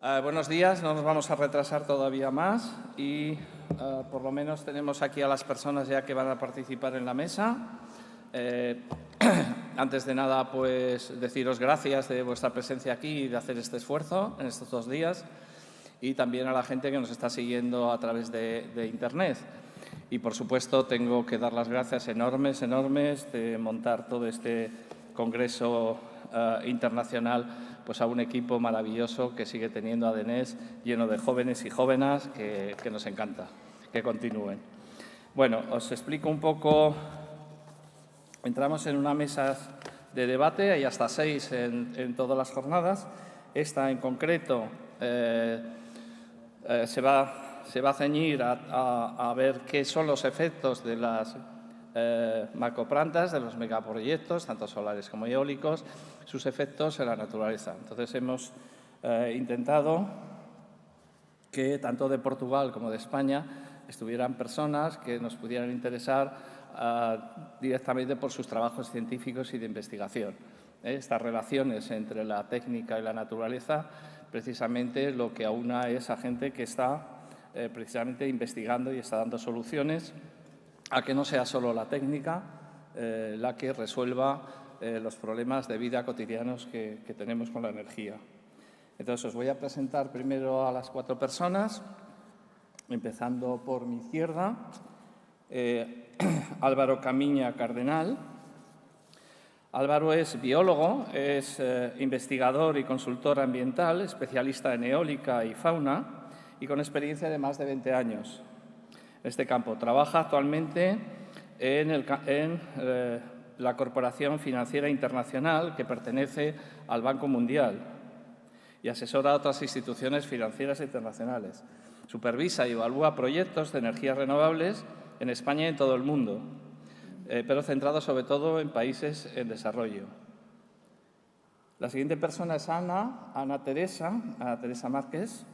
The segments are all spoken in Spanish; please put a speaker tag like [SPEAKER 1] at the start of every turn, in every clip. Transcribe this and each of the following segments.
[SPEAKER 1] Buenos días, no nos vamos a retrasar todavía más y por lo menos tenemos aquí a las personas ya que van a participar en la mesa. Antes de nada, pues deciros gracias de vuestra presencia aquí y de hacer este esfuerzo en estos 2 días, y también a la gente que nos está siguiendo a través de Internet. Y, por supuesto, tengo que dar las gracias enormes de montar todo este congreso internacional pues a un equipo maravilloso que sigue teniendo ADNES, lleno de jóvenes y jóvenes que nos encanta que continúen. Bueno, os explico un poco. Entramos en una mesa de debate, hay hasta 6 en todas las jornadas. Esta en concreto se va a ceñir a ver qué son los efectos de las macroplantas, de los megaproyectos, tanto solares como eólicos, sus efectos en la naturaleza. Entonces, hemos intentado que tanto de Portugal como de España estuvieran personas que nos pudieran interesar directamente por sus trabajos científicos y de investigación. Estas relaciones entre la técnica y la naturaleza, precisamente lo que aúna es a gente que está precisamente investigando y está dando soluciones a que no sea solo la técnica la que resuelva los problemas de vida cotidianos que tenemos con la energía. Entonces, os voy a presentar primero a las 4 personas, empezando por mi izquierda. Álvaro Camiña Cardenal. Álvaro es biólogo, es investigador y consultor ambiental, especialista en eólica y fauna y con experiencia de más de 20 años en este campo. Trabaja actualmente en la Corporación Financiera Internacional, que pertenece al Banco Mundial, y asesora a otras instituciones financieras internacionales. Supervisa y evalúa proyectos de energías renovables en España y en todo el mundo, pero centrado sobre todo en países en desarrollo. La siguiente persona es Ana Teresa Márquez.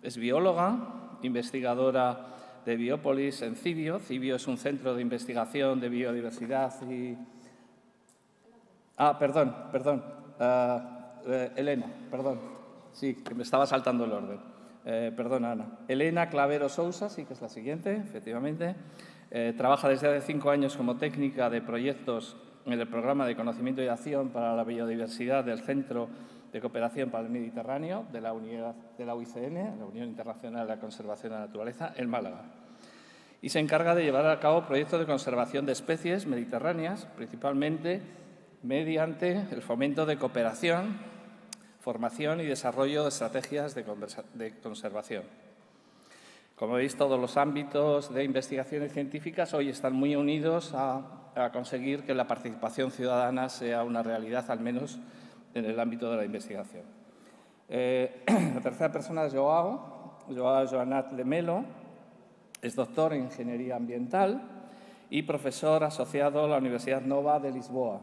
[SPEAKER 1] Es bióloga, investigadora de Biópolis en Cibio. Cibio es un centro de investigación de biodiversidad y... Elena, perdón. Sí, que me estaba saltando el orden. Perdona, Ana. Elena Clavero Sousa, sí que es la siguiente, efectivamente. Trabaja desde hace 5 años como técnica de proyectos en el programa de conocimiento y acción para la biodiversidad del Centro de Cooperación para el Mediterráneo de la UICN, la Unión Internacional de la Conservación de la Naturaleza, en Málaga. Y se encarga de llevar a cabo proyectos de conservación de especies mediterráneas, principalmente mediante el fomento de cooperación, formación y desarrollo de estrategias de conservación. Como veis, todos los ámbitos de investigaciones científicas hoy están muy unidos a conseguir que la participación ciudadana sea una realidad, al menos en el ámbito de la investigación. La tercera persona es Joao Joanat Lemelo. Es doctor en Ingeniería Ambiental y profesor asociado a la Universidad Nova de Lisboa.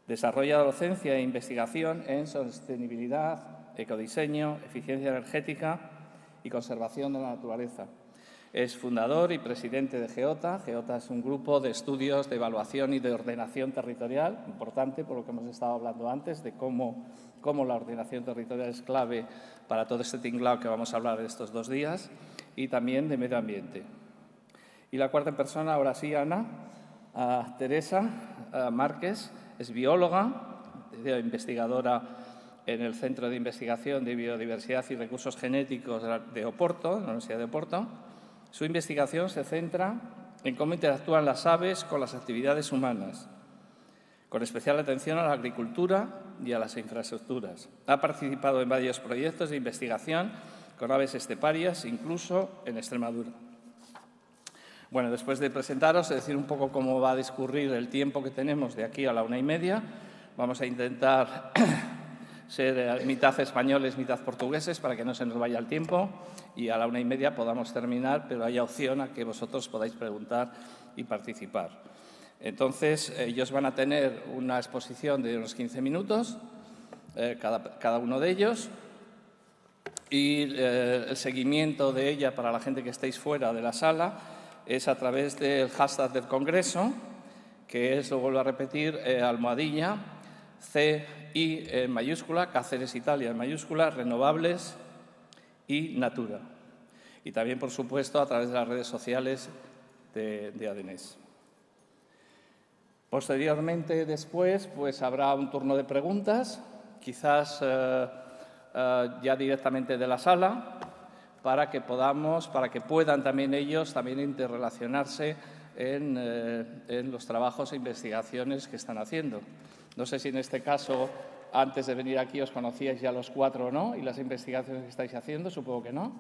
[SPEAKER 1] Desarrolla docencia e investigación en sostenibilidad, ecodiseño, eficiencia energética y conservación de la naturaleza. Es fundador y presidente de GEOTA. GEOTA es un grupo de estudios de evaluación y de ordenación territorial, importante por lo que hemos estado hablando antes, de cómo la ordenación territorial es clave para todo este tinglao que vamos a hablar estos 2 días, y también de medio ambiente. Y la cuarta persona, ahora sí, Ana Teresa Márquez, es bióloga, investigadora en el Centro de Investigación de Biodiversidad y Recursos Genéticos de Oporto, de la Universidad de Oporto. Su investigación se centra en cómo interactúan las aves con las actividades humanas, con especial atención a la agricultura y a las infraestructuras. Ha participado en varios proyectos de investigación con aves esteparias, incluso en Extremadura. Bueno, después de presentaros, decir un poco cómo va a discurrir el tiempo que tenemos de aquí a la 1:30. Vamos a intentar ser mitad españoles, mitad portugueses, para que no se nos vaya el tiempo y a la 1:30 podamos terminar, pero haya opción a que vosotros podáis preguntar y participar. Entonces, ellos van a tener una exposición de unos 15 minutos, cada uno de ellos, y el seguimiento de ella para la gente que estéis fuera de la sala es a través del hashtag del Congreso, que es, lo vuelvo a repetir, almohadilla CI en mayúscula, Cáceres Italia en mayúscula, renovables y Natura. Y también, por supuesto, a través de las redes sociales de Adenés. Posteriormente, después, pues habrá un turno de preguntas, quizás ya directamente de la sala, para que puedan también ellos interrelacionarse en los trabajos e investigaciones que están haciendo. No sé si en este caso, antes de venir aquí, os conocíais ya los 4 o no, y las investigaciones que estáis haciendo, supongo que no.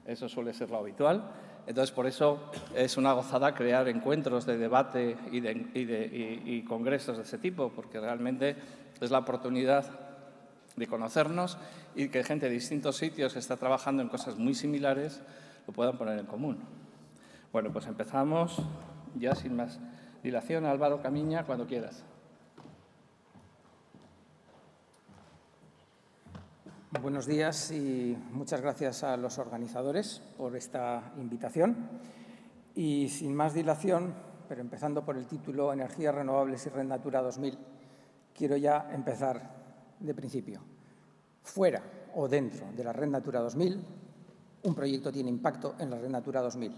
[SPEAKER 1] Eso suele ser lo habitual. Entonces, por eso es una gozada crear encuentros de debate y congresos de ese tipo, porque realmente es la oportunidad de conocernos y que gente de distintos sitios que está trabajando en cosas muy similares lo puedan poner en común. Bueno, pues empezamos ya sin más dilación. Álvaro Camiña, cuando quieras.
[SPEAKER 2] Buenos días y muchas gracias a los organizadores por esta invitación. Y sin más dilación, pero empezando por el título Energías renovables y Red Natura 2000, quiero ya empezar de principio. Fuera o dentro de la Red Natura 2000, un proyecto tiene impacto en la Red Natura 2000.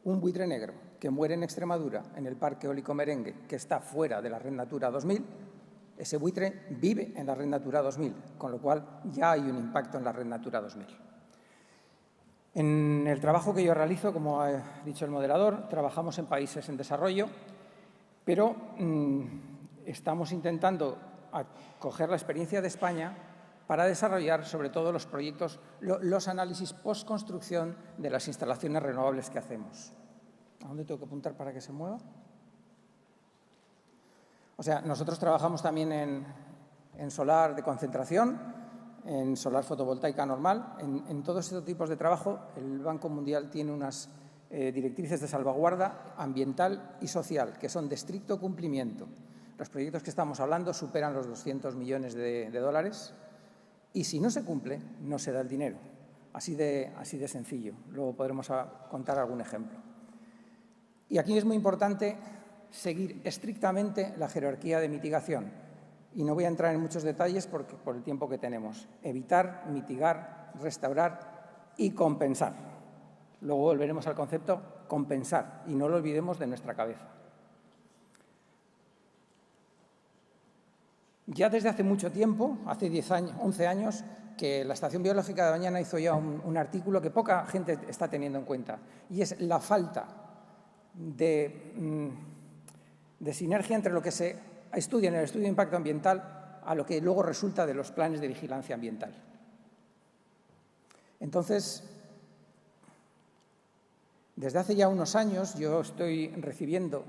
[SPEAKER 2] Un buitre negro que muere en Extremadura, en el Parque Eólico Merengue, que está fuera de la Red Natura 2000, ese buitre vive en la Red Natura 2000, con lo cual ya hay un impacto en la Red Natura 2000. En el trabajo que yo realizo, como ha dicho el moderador, trabajamos en países en desarrollo, pero estamos intentando coger la experiencia de España para desarrollar sobre todo los proyectos, los análisis post-construcción de las instalaciones renovables que hacemos. ¿A dónde tengo que apuntar para que se mueva? O sea, nosotros trabajamos también en solar de concentración, en solar fotovoltaica normal. En todos estos tipos de trabajo, el Banco Mundial tiene unas directrices de salvaguarda ambiental y social que son de estricto cumplimiento. Los proyectos que estamos hablando superan los 200 millones de dólares y si no se cumple, no se da el dinero. Así de sencillo. Luego podremos contar algún ejemplo. Y aquí es muy importante seguir estrictamente la jerarquía de mitigación. Y no voy a entrar en muchos detalles por el tiempo que tenemos. Evitar, mitigar, restaurar y compensar. Luego volveremos al concepto compensar y no lo olvidemos de nuestra cabeza. Ya desde hace mucho tiempo, hace 10 años, 11 años, que la Estación Biológica de Doñana hizo ya un artículo que poca gente está teniendo en cuenta, y es la falta de sinergia entre lo que se estudia en el estudio de impacto ambiental a lo que luego resulta de los planes de vigilancia ambiental. Entonces, desde hace ya unos años yo estoy recibiendo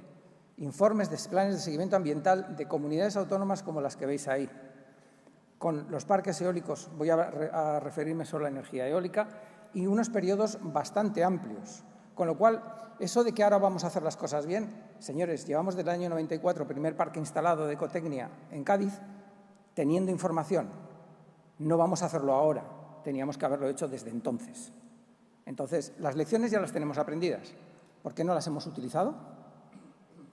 [SPEAKER 2] informes de planes de seguimiento ambiental de comunidades autónomas como las que veis ahí. Con los parques eólicos voy a referirme solo a energía eólica y unos periodos bastante amplios. Con lo cual, eso de que ahora vamos a hacer las cosas bien, señores, llevamos desde el año 94 primer parque instalado de Ecotecnia en Cádiz, teniendo información. No vamos a hacerlo ahora, teníamos que haberlo hecho desde entonces. Entonces, las lecciones ya las tenemos aprendidas. ¿Por qué no las hemos utilizado?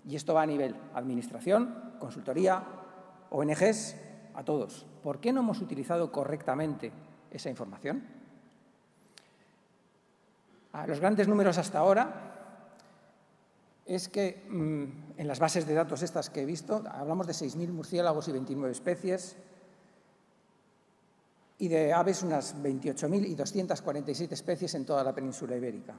[SPEAKER 2] Y esto va a nivel administración, consultoría, ONGs, a todos. ¿Por qué no hemos utilizado correctamente esa información? Los grandes números hasta ahora es que en las bases de datos estas que he visto hablamos de 6.000 murciélagos y 29 especies y de aves unas 28.247 especies en toda la península ibérica.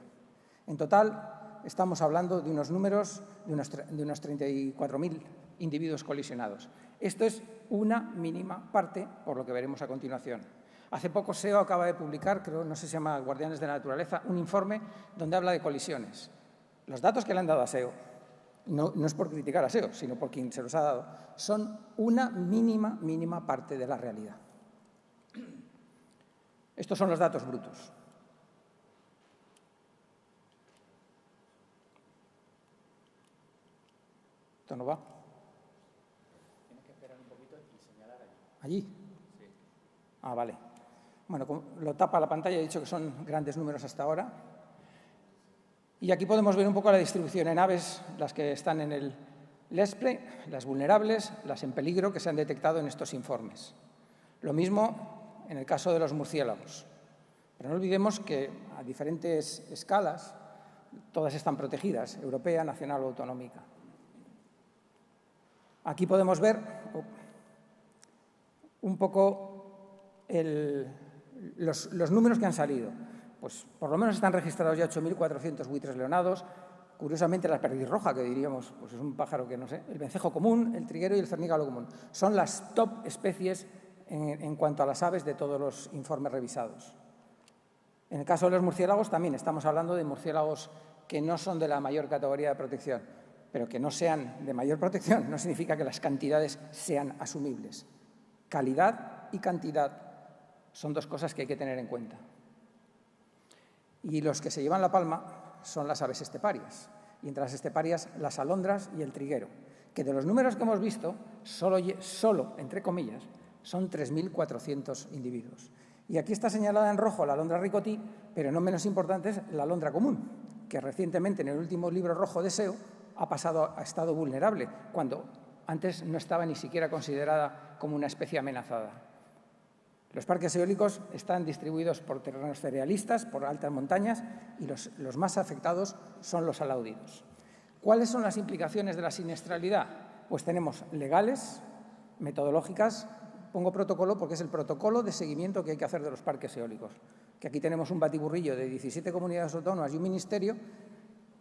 [SPEAKER 2] En total estamos hablando de unos números de unos 34.000 individuos colisionados. Esto es una mínima parte, por lo que veremos a continuación. Hace poco SEO acaba de publicar, creo, no sé si se llama Guardianes de la Naturaleza, un informe donde habla de colisiones. Los datos que le han dado a SEO, no es por criticar a SEO, sino por quien se los ha dado, son una mínima parte de la realidad. Estos son los datos brutos. ¿Esto no va?
[SPEAKER 1] Tienes que esperar un poquito y señalar
[SPEAKER 2] allí. ¿Allí?
[SPEAKER 1] Sí.
[SPEAKER 2] Ah, vale. Bueno, lo tapa la pantalla, he dicho que son grandes números hasta ahora. Y aquí podemos ver un poco la distribución en aves, las que están en el LESPRE, las vulnerables, las en peligro que se han detectado en estos informes. Lo mismo en el caso de los murciélagos. Pero no olvidemos que a diferentes escalas todas están protegidas, europea, nacional o autonómica. Aquí podemos ver un poco los números que han salido. Pues por lo menos están registrados ya 8.400 buitres leonados. Curiosamente, la perdiz roja, que diríamos, pues es un pájaro que no sé, el vencejo común, el triguero y el cernícalo común. Son las top especies en cuanto a las aves de todos los informes revisados. En el caso de los murciélagos también estamos hablando de murciélagos que no son de la mayor categoría de protección, pero que no sean de mayor protección no significa que las cantidades sean asumibles. Calidad y cantidad son dos cosas que hay que tener en cuenta. Y los que se llevan la palma son las aves esteparias, y entre las esteparias las alondras y el triguero, que de los números que hemos visto, solo entre comillas, son 3.400 individuos. Y aquí está señalada en rojo la alondra ricotí, pero no menos importante es la alondra común, que recientemente en el último libro rojo de SEO ha pasado a estado vulnerable, cuando antes no estaba ni siquiera considerada como una especie amenazada. Los parques eólicos están distribuidos por terrenos cerealistas, por altas montañas, y los más afectados son los alaudidos. ¿Cuáles son las implicaciones de la siniestralidad? Pues tenemos legales, metodológicas. Pongo protocolo porque es el protocolo de seguimiento que hay que hacer de los parques eólicos. Que aquí tenemos un batiburrillo de 17 comunidades autónomas y un ministerio,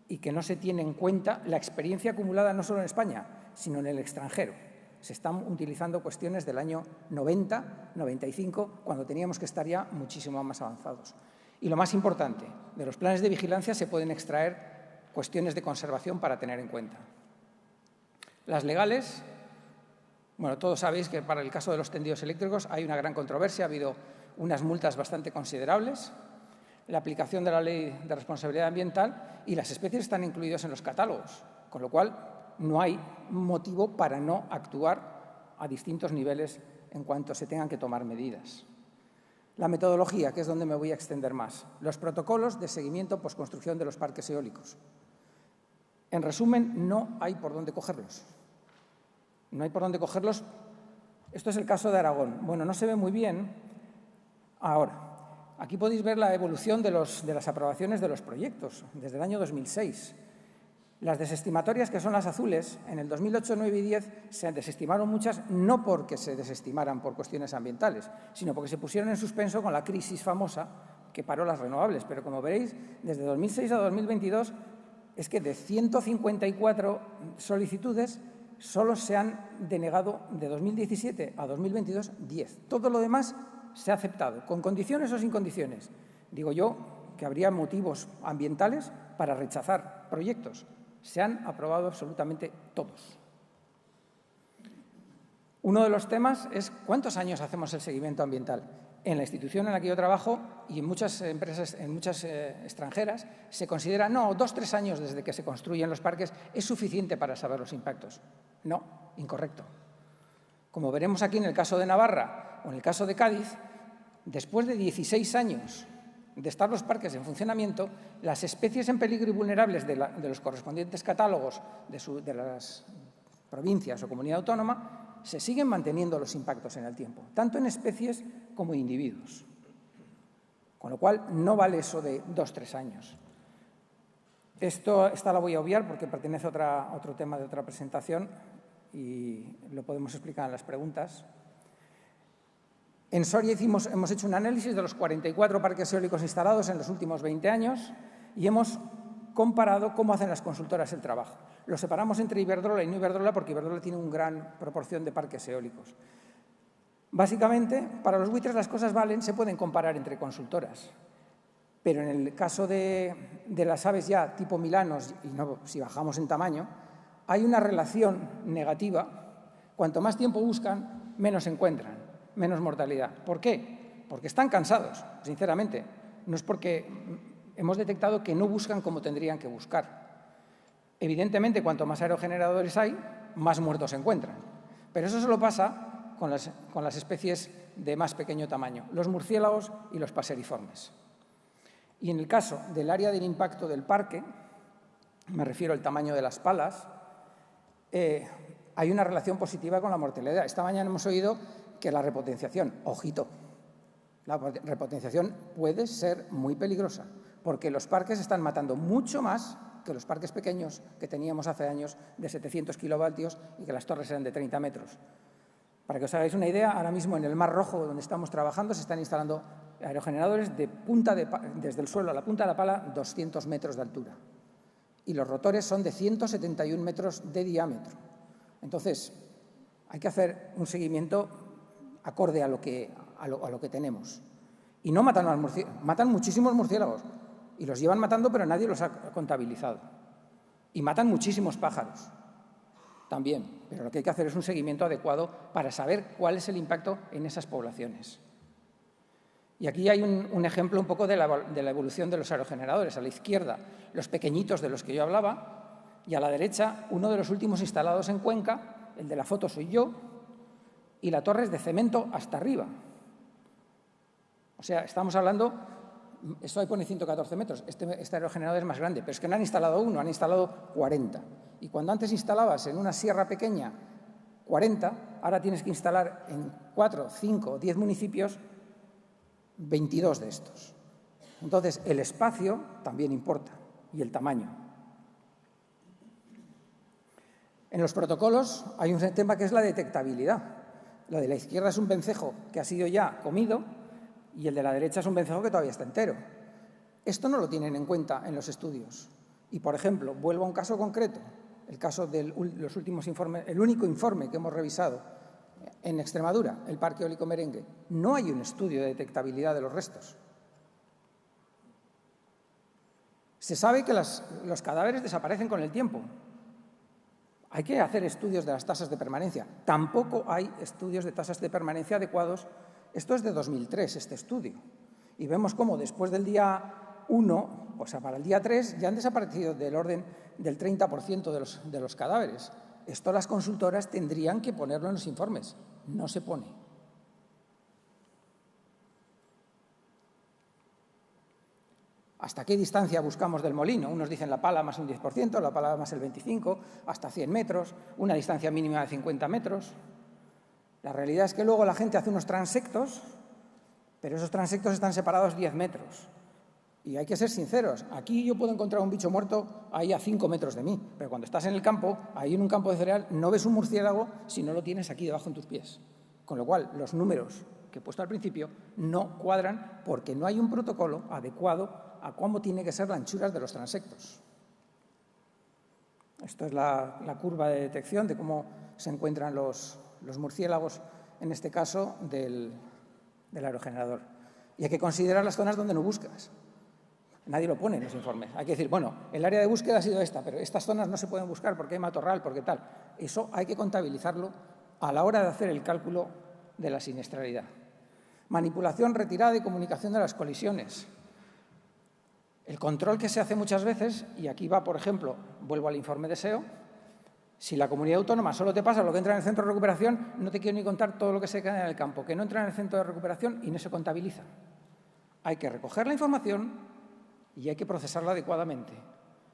[SPEAKER 2] y que no se tiene en cuenta la experiencia acumulada no solo en España, sino en el extranjero. Se están utilizando cuestiones del año 90, 95, cuando teníamos que estar ya muchísimo más avanzados. Y lo más importante, de los planes de vigilancia se pueden extraer cuestiones de conservación para tener en cuenta. Las legales, bueno, todos sabéis que para el caso de los tendidos eléctricos hay una gran controversia, ha habido unas multas bastante considerables, la aplicación de la Ley de Responsabilidad Ambiental, y las especies están incluidas en los catálogos, con lo cual no hay motivo para no actuar a distintos niveles en cuanto se tengan que tomar medidas. La metodología, que es donde me voy a extender más. Los protocolos de seguimiento postconstrucción de los parques eólicos. En resumen, no hay por dónde cogerlos. No hay por dónde cogerlos. Esto es el caso de Aragón. Bueno, no se ve muy bien ahora. Aquí podéis ver la evolución de las aprobaciones de los proyectos desde el año 2006. Las desestimatorias, que son las azules, en el 2008, 9 y 10 se desestimaron muchas, no porque se desestimaran por cuestiones ambientales, sino porque se pusieron en suspenso con la crisis famosa que paró las renovables. Pero como veréis, desde 2006 a 2022 es que de 154 solicitudes solo se han denegado de 2017 a 2022 10. Todo lo demás se ha aceptado, con condiciones o sin condiciones. Digo yo que habría motivos ambientales para rechazar proyectos. Se han aprobado absolutamente todos. Uno de los temas es ¿cuántos años hacemos el seguimiento ambiental? En la institución en la que yo trabajo y en muchas empresas, en muchas extranjeras, se considera, no, 2 o 3 años desde que se construyen los parques es suficiente para saber los impactos. No, incorrecto. Como veremos aquí en el caso de Navarra o en el caso de Cádiz, después de 16 años de estar los parques en funcionamiento, las especies en peligro y vulnerables de los correspondientes catálogos de las provincias o comunidad autónoma se siguen manteniendo los impactos en el tiempo, tanto en especies como en individuos. Con lo cual, no vale eso de 2 o 3 años. Esta la voy a obviar porque pertenece a otro tema de otra presentación y lo podemos explicar en las preguntas. En Soria hemos hecho un análisis de los 44 parques eólicos instalados en los últimos 20 años y hemos comparado cómo hacen las consultoras el trabajo. Lo separamos entre Iberdrola y no Iberdrola porque Iberdrola tiene una gran proporción de parques eólicos. Básicamente, para los buitres las cosas valen, se pueden comparar entre consultoras. Pero en el caso de las aves ya tipo milanos, y no, si bajamos en tamaño, hay una relación negativa. Cuanto más tiempo buscan, menos encuentran, menos mortalidad. ¿Por qué? Porque están cansados, sinceramente. No es porque hemos detectado que no buscan como tendrían que buscar. Evidentemente, cuanto más aerogeneradores hay, más muertos se encuentran. Pero eso solo pasa con las especies de más pequeño tamaño, los murciélagos y los paseriformes. Y en el caso del área del impacto del parque, me refiero al tamaño de las palas, hay una relación positiva con la mortalidad. Esta mañana hemos oído que la repotenciación, ojito, La repotenciación puede ser muy peligrosa, porque los parques están matando mucho más que los parques pequeños que teníamos hace años de 700 kilovatios y que las torres eran de 30 metros. Para que os hagáis una idea, ahora mismo en el Mar Rojo, donde estamos trabajando, se están instalando aerogeneradores desde el suelo a la punta de la pala, 200 metros de altura. Y los rotores son de 171 metros de diámetro. Entonces, hay que hacer un seguimiento acorde a lo que tenemos. Y no matan a murciélagos, matan muchísimos murciélagos. Y los llevan matando, pero nadie los ha contabilizado. Y matan muchísimos pájaros también. Pero lo que hay que hacer es un seguimiento adecuado para saber cuál es el impacto en esas poblaciones. Y aquí hay un ejemplo un poco de la evolución de los aerogeneradores. A la izquierda, los pequeñitos de los que yo hablaba, y a la derecha, uno de los últimos instalados en Cuenca, el de la foto soy yo, y la torre es de cemento hasta arriba. O sea, estamos hablando, esto ahí pone 114 metros, este aerogenerador es más grande, pero es que no han instalado uno, han instalado 40. Y cuando antes instalabas en una sierra pequeña 40, ahora tienes que instalar en 4, 5, 10 municipios 22 de estos. Entonces, el espacio también importa y el tamaño. En los protocolos hay un tema que es la detectabilidad. Lo de la izquierda es un vencejo que ha sido ya comido y el de la derecha es un vencejo que todavía está entero. Esto no lo tienen en cuenta en los estudios. Y, por ejemplo, vuelvo a un caso concreto, el caso de los últimos informes, el único informe que hemos revisado en Extremadura, el Parque Eólico Merengue. No hay un estudio de detectabilidad de los restos. Se sabe que los cadáveres desaparecen con el tiempo. Hay que hacer estudios de las tasas de permanencia. Tampoco hay estudios de tasas de permanencia adecuados. Esto es de 2003, este estudio. Y vemos cómo después del día 1, o sea, para el día 3, ya han desaparecido del orden del 30% de los cadáveres. Esto las consultoras tendrían que ponerlo en los informes. No se pone. ¿Hasta qué distancia buscamos del molino? Unos dicen la pala más un 10%, la pala más el 25%, hasta 100 metros, una distancia mínima de 50 metros. La realidad es que luego la gente hace unos transectos, pero esos transectos están separados 10 metros. Y hay que ser sinceros, aquí yo puedo encontrar un bicho muerto ahí a 5 metros de mí, pero cuando estás en el campo, ahí en un campo de cereal, no ves un murciélago si no lo tienes aquí debajo en tus pies. Con lo cual, los números que he puesto al principio no cuadran porque no hay un protocolo adecuado a cómo tiene que ser la anchura de los transectos. Esto es la curva de detección de cómo se encuentran los murciélagos, en este caso del aerogenerador. Y hay que considerar las zonas donde no buscas. Nadie lo pone en los informes. Hay que decir, bueno, el área de búsqueda ha sido esta, pero estas zonas no se pueden buscar porque hay matorral, porque tal. Eso hay que contabilizarlo a la hora de hacer el cálculo de la siniestralidad. Manipulación, retirada y comunicación de las colisiones. El control que se hace muchas veces, y aquí va, por ejemplo, vuelvo al informe de SEO, si la comunidad autónoma solo te pasa lo que entra en el centro de recuperación, no te quiero ni contar todo lo que se queda en el campo, que no entra en el centro de recuperación y no se contabiliza. Hay que recoger la información y hay que procesarla adecuadamente.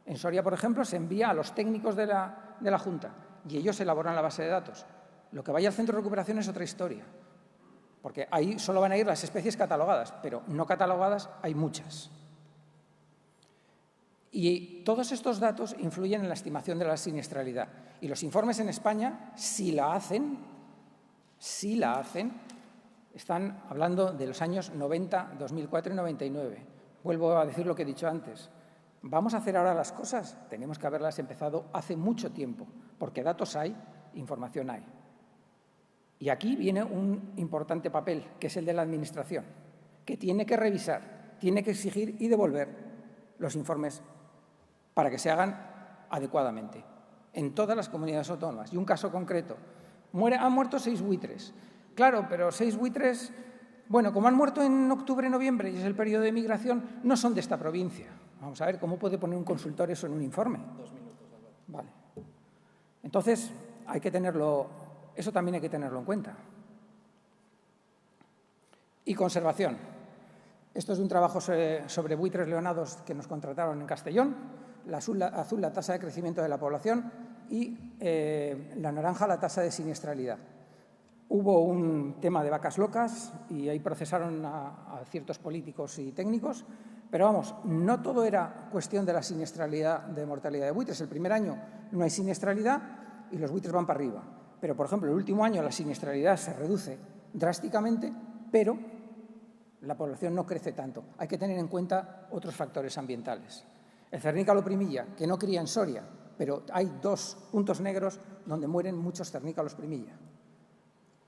[SPEAKER 2] En Soria, por ejemplo, se envía a los técnicos de la Junta y ellos elaboran la base de datos. Lo que vaya al centro de recuperación es otra historia, porque ahí solo van a ir las especies catalogadas, pero no catalogadas hay muchas. Y todos estos datos influyen en la estimación de la siniestralidad. Y los informes en España, si la hacen, están hablando de los años 90, 2004 y 99. Vuelvo a decir lo que he dicho antes. ¿Vamos a hacer ahora las cosas? Tenemos que haberlas empezado hace mucho tiempo, porque datos hay, información hay. Y aquí viene un importante papel, que es el de la Administración, que tiene que revisar, tiene que exigir y devolver los informes para que se hagan adecuadamente en todas las comunidades autónomas. Y un caso concreto, han muerto 6 buitres. Claro, pero 6 buitres, bueno, como han muerto en octubre, noviembre, y es el periodo de migración, no son de esta provincia. Vamos a ver cómo puede poner un consultor eso en un informe.
[SPEAKER 1] 2 minutos, Álvaro.
[SPEAKER 2] Vale. Entonces, eso también hay que tenerlo en cuenta. Y conservación. Esto es un trabajo sobre buitres leonados que nos contrataron en Castellón. La azul, la tasa de crecimiento de la población y la naranja, la tasa de siniestralidad. Hubo un tema de vacas locas y ahí procesaron a ciertos políticos y técnicos, pero vamos, no todo era cuestión de la siniestralidad de mortalidad de buitres. El primer año no hay siniestralidad y los buitres van para arriba. Pero, por ejemplo, el último año la siniestralidad se reduce drásticamente, pero la población no crece tanto. Hay que tener en cuenta otros factores ambientales. El cernícalo primilla, que no cría en Soria, pero hay 2 puntos negros donde mueren muchos cernícalos primilla.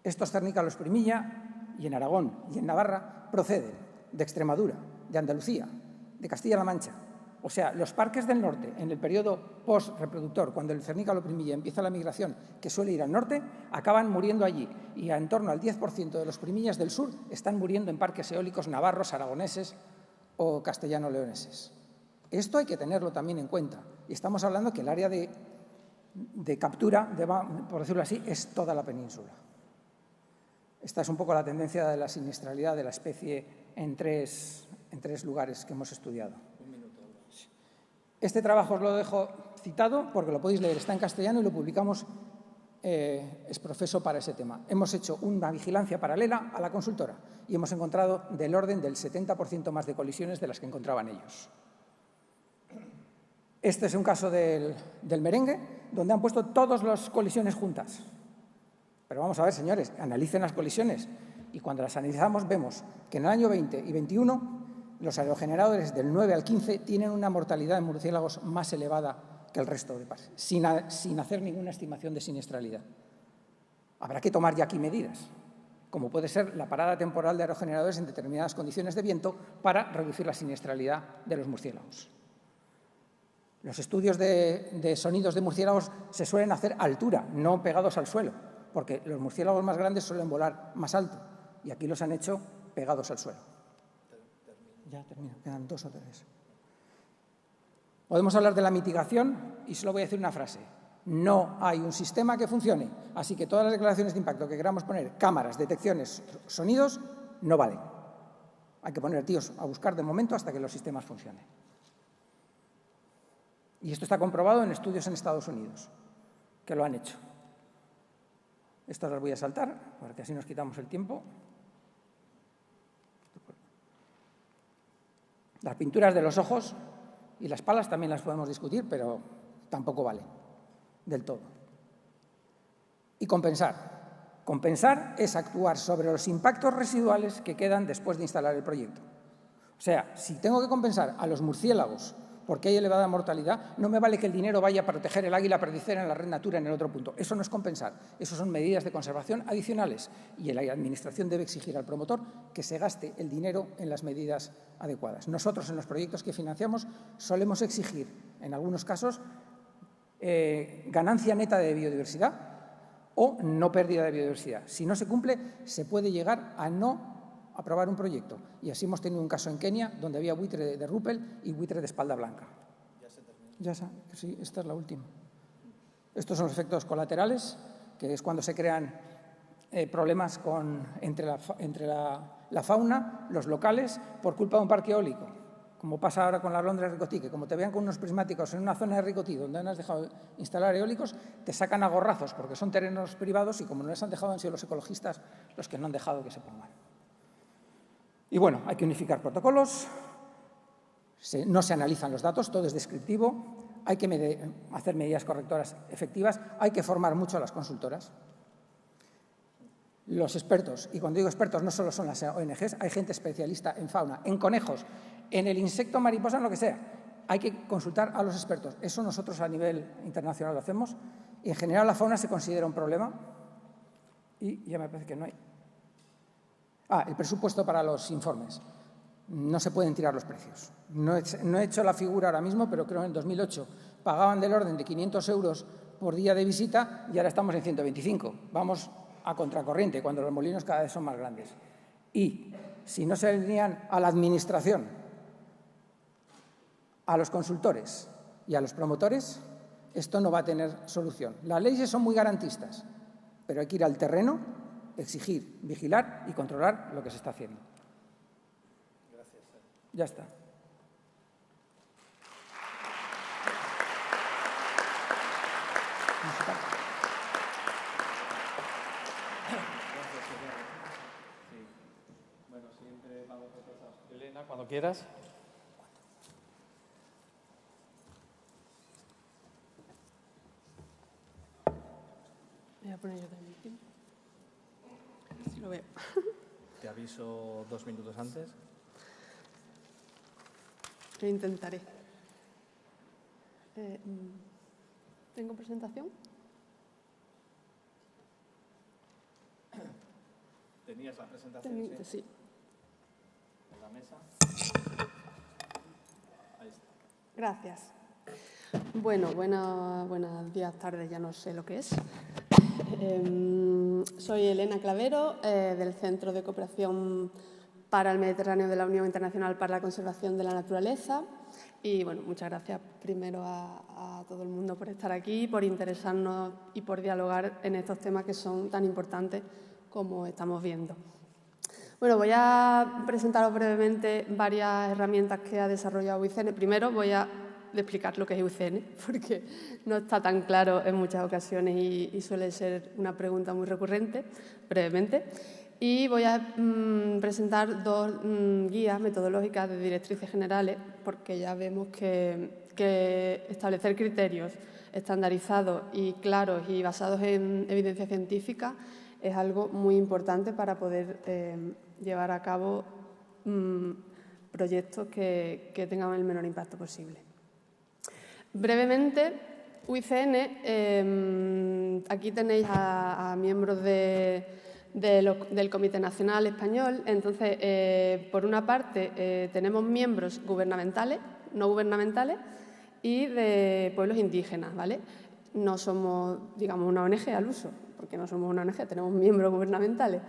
[SPEAKER 2] Estos cernícalos primilla, y en Aragón y en Navarra, proceden de Extremadura, de Andalucía, de Castilla-La Mancha. O sea, los parques del norte, en el periodo post-reproductor, cuando el cernícalo primilla empieza la migración, que suele ir al norte, acaban muriendo allí. Y en torno al 10% de los primillas del sur están muriendo en parques eólicos navarros, aragoneses o castellano-leoneses. Esto hay que tenerlo también en cuenta. Y estamos hablando que el área de captura, por decirlo así, es toda la península. Esta es un poco la tendencia de la siniestralidad de la especie en tres lugares que hemos estudiado. Este trabajo os lo dejo citado porque lo podéis leer, está en castellano y lo publicamos es profeso para ese tema. Hemos hecho una vigilancia paralela a la consultora y hemos encontrado del orden del 70% más de colisiones de las que encontraban ellos. Este es un caso del merengue, donde han puesto todas las colisiones juntas. Pero vamos a ver, señores, analicen las colisiones y cuando las analizamos vemos que en el año 20 y 21 los aerogeneradores del 9 al 15 tienen una mortalidad en murciélagos más elevada que el resto de parques, sin hacer ninguna estimación de siniestralidad. Habrá que tomar ya aquí medidas, como puede ser la parada temporal de aerogeneradores en determinadas condiciones de viento para reducir la siniestralidad de los murciélagos. Los estudios de sonidos de murciélagos se suelen hacer a altura, no pegados al suelo, porque los murciélagos más grandes suelen volar más alto y aquí los han hecho pegados al suelo. Ya termino, quedan 2 o 3. Podemos hablar de la mitigación y solo voy a decir una frase. No hay un sistema que funcione, así que todas las declaraciones de impacto que queramos poner, cámaras, detecciones, sonidos, no valen. Hay que poner tíos a buscar de momento hasta que los sistemas funcionen. Y esto está comprobado en estudios en Estados Unidos, que lo han hecho. Estas las voy a saltar, porque así nos quitamos el tiempo. Las pinturas de los ojos y las palas también las podemos discutir, pero tampoco vale del todo. Y compensar. Compensar es actuar sobre los impactos residuales que quedan después de instalar el proyecto. O sea, si tengo que compensar a los murciélagos porque hay elevada mortalidad, no me vale que el dinero vaya a proteger el águila perdicera en la red Natura en el otro punto. Eso no es compensar. Eso son medidas de conservación adicionales y la Administración debe exigir al promotor que se gaste el dinero en las medidas adecuadas. Nosotros, en los proyectos que financiamos, solemos exigir, en algunos casos, ganancia neta de biodiversidad o no pérdida de biodiversidad. Si no se cumple, se puede llegar a no aprobar un proyecto. Y así hemos tenido un caso en Kenia donde había buitre de rupel y buitre de espalda blanca. Ya se terminó. Sí, esta es la última. Estos son los efectos colaterales, que es cuando se crean problemas entre la fauna, los locales, por culpa de un parque eólico. Como pasa ahora con la Londres Ricotí, que como te vean con unos prismáticos en una zona de Ricotí donde no has dejado instalar eólicos, te sacan a gorrazos porque son terrenos privados y como no les han dejado han sido los ecologistas los que no han dejado que se pongan. Y bueno, hay que unificar protocolos, no se analizan los datos, todo es descriptivo, hay que hacer medidas correctoras efectivas, hay que formar mucho a las consultoras. Los expertos, y cuando digo expertos no solo son las ONGs, hay gente especialista en fauna, en conejos, en el insecto mariposa, en lo que sea. Hay que consultar a los expertos. Eso nosotros a nivel internacional lo hacemos. Y en general la fauna se considera un problema y ya me parece que no hay. El presupuesto para los informes. No se pueden tirar los precios. No he hecho la figura ahora mismo, pero creo que en 2008 pagaban del orden de 500 euros por día de visita y ahora estamos en 125. Vamos a contracorriente, cuando los molinos cada vez son más grandes. Y si no se alinean a la administración, a los consultores y a los promotores, esto no va a tener solución. Las leyes son muy garantistas, pero hay que ir al terreno, exigir, vigilar y controlar lo que se está haciendo. Gracias. Ya está.
[SPEAKER 1] Elena, cuando quieras.
[SPEAKER 3] Voy a poner yo también tiempo. Si lo veo.
[SPEAKER 1] Te aviso 2 minutos antes.
[SPEAKER 3] Lo intentaré. ¿Tengo presentación?
[SPEAKER 1] ¿Tenías la presentación?
[SPEAKER 3] Sí.
[SPEAKER 1] En la mesa. Ahí está.
[SPEAKER 3] Gracias. Bueno, buenos días, tardes, ya no sé lo que es. Soy Elena Clavero, del Centro de Cooperación para el Mediterráneo de la Unión Internacional para la Conservación de la Naturaleza. Y bueno, muchas gracias primero a todo el mundo por estar aquí, por interesarnos y por dialogar en estos temas que son tan importantes como estamos viendo. Bueno, voy a presentaros brevemente varias herramientas que ha desarrollado UICN. Primero voy a explicar lo que es UICN, porque no está tan claro en muchas ocasiones y suele ser una pregunta muy recurrente, brevemente. Y voy a presentar 2 guías metodológicas de directrices generales, porque ya vemos que establecer criterios estandarizados y claros y basados en evidencia científica es algo muy importante para poder llevar a cabo proyectos que tengan el menor impacto posible. Brevemente, UICN, aquí tenéis a miembros del Comité Nacional Español. Entonces, por una parte, tenemos miembros gubernamentales, no gubernamentales y de pueblos indígenas, ¿vale? No somos, digamos, una ONG al uso, porque no somos una ONG, tenemos miembros gubernamentales.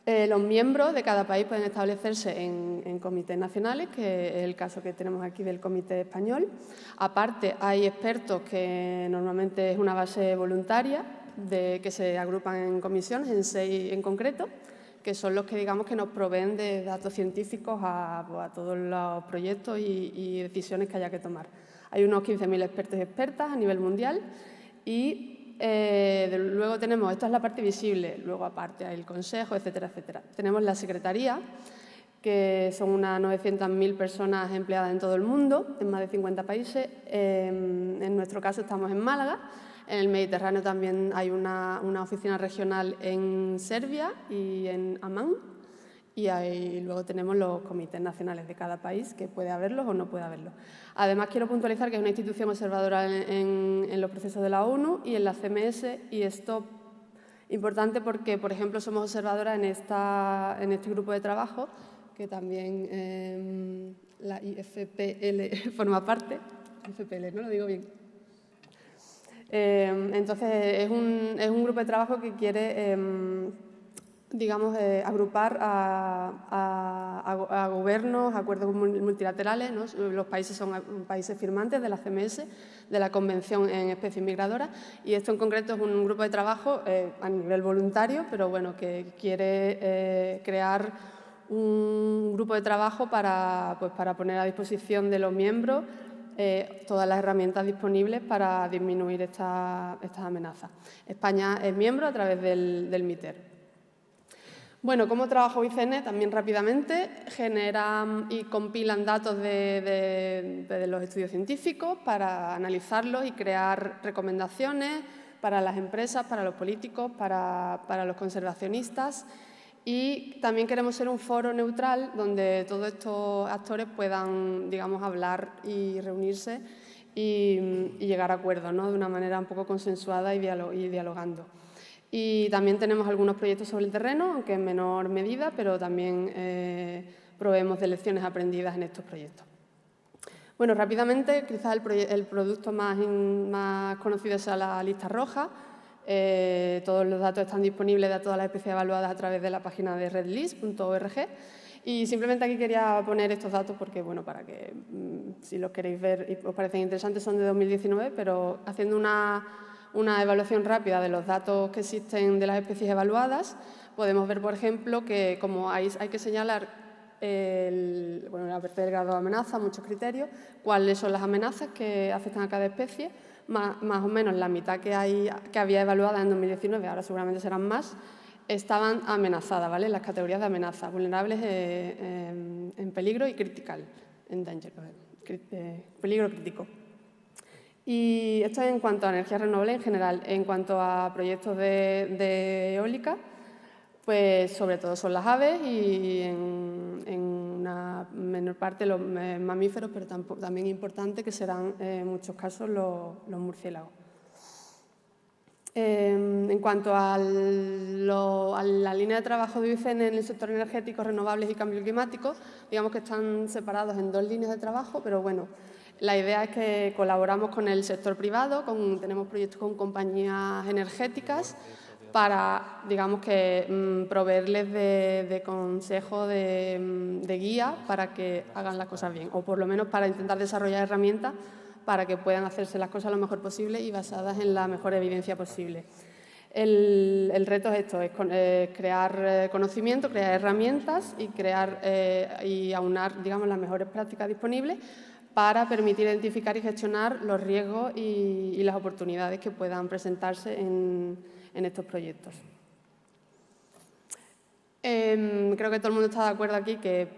[SPEAKER 3] Los miembros de cada país pueden establecerse en comités nacionales, que es el caso que tenemos aquí del Comité Español. Aparte, hay expertos que normalmente es una base voluntaria, que se agrupan en comisiones, en 6 en concreto, que son los que, digamos, que nos proveen de datos científicos a todos los proyectos y decisiones que haya que tomar. Hay unos 15.000 expertos y expertas a nivel mundial y luego tenemos, esto es la parte visible, luego aparte hay el consejo, etcétera, etcétera. Tenemos la secretaría, que son unas 900.000 personas empleadas en todo el mundo, en más de 50 países. En nuestro caso estamos en Málaga. En el Mediterráneo también hay una oficina regional en Serbia y en Amán. Y ahí luego tenemos los comités nacionales de cada país, que puede haberlos o no puede haberlos. Además, quiero puntualizar que es una institución observadora en los procesos de la ONU y en la CMS, y esto es importante porque, por ejemplo, somos observadoras en este grupo de trabajo, que también la IFPL forma parte. IFPL, ¿no? Lo digo bien. Entonces, es un grupo de trabajo que quiere digamos, agrupar a gobiernos, acuerdos multilaterales, ¿no? Los países son países firmantes de la CMS, de la Convención en Especies Migradoras, y esto en concreto es un grupo de trabajo a nivel voluntario, pero bueno, que quiere crear un grupo de trabajo para poner a disposición de los miembros todas las herramientas disponibles para disminuir estas amenazas. España es miembro a través del MITER. Bueno, ¿cómo trabaja UICN? También rápidamente generan y compilan datos de los estudios científicos para analizarlos y crear recomendaciones para las empresas, para los políticos, para los conservacionistas. Y también queremos ser un foro neutral donde todos estos actores puedan, digamos, hablar y reunirse y llegar a acuerdos, ¿no? De una manera un poco consensuada y dialogando. Y también tenemos algunos proyectos sobre el terreno, aunque en menor medida, pero también proveemos de lecciones aprendidas en estos proyectos. Bueno, rápidamente, quizás el producto más conocido sea la lista roja. Todos los datos están disponibles de todas las especies evaluadas a través de la página de redlist.org. Y simplemente aquí quería poner estos datos porque, bueno, para que, si los queréis ver y os parecen interesantes, son de 2019, pero haciendo una evaluación rápida de los datos que existen de las especies evaluadas, podemos ver, por ejemplo, que como hay que señalar la parte del grado de amenaza, muchos criterios, cuáles son las amenazas que afectan a cada especie, más o menos la mitad que había evaluada en 2019, ahora seguramente serán más, estaban amenazadas, ¿vale? Las categorías de amenaza, vulnerables, en peligro y critical, en danger, peligro crítico. Y esto es en cuanto a energía renovable en general. En cuanto a proyectos de eólica, pues sobre todo son las aves y en una menor parte los mamíferos, pero también importante que serán en muchos casos los murciélagos. En cuanto a la línea de trabajo de UICN en el sector energético, renovables y cambio climático, digamos que están separados en 2 líneas de trabajo, pero bueno, la idea es que colaboramos con el sector privado, tenemos proyectos con compañías energéticas para, digamos que, proveerles de consejo, de guía para que hagan las cosas bien, o por lo menos para intentar desarrollar herramientas para que puedan hacerse las cosas lo mejor posible y basadas en la mejor evidencia posible. El reto es esto, es crear conocimiento, crear herramientas y aunar, digamos, las mejores prácticas disponibles para permitir identificar y gestionar los riesgos y las oportunidades que puedan presentarse en estos proyectos. Creo que todo el mundo está de acuerdo aquí que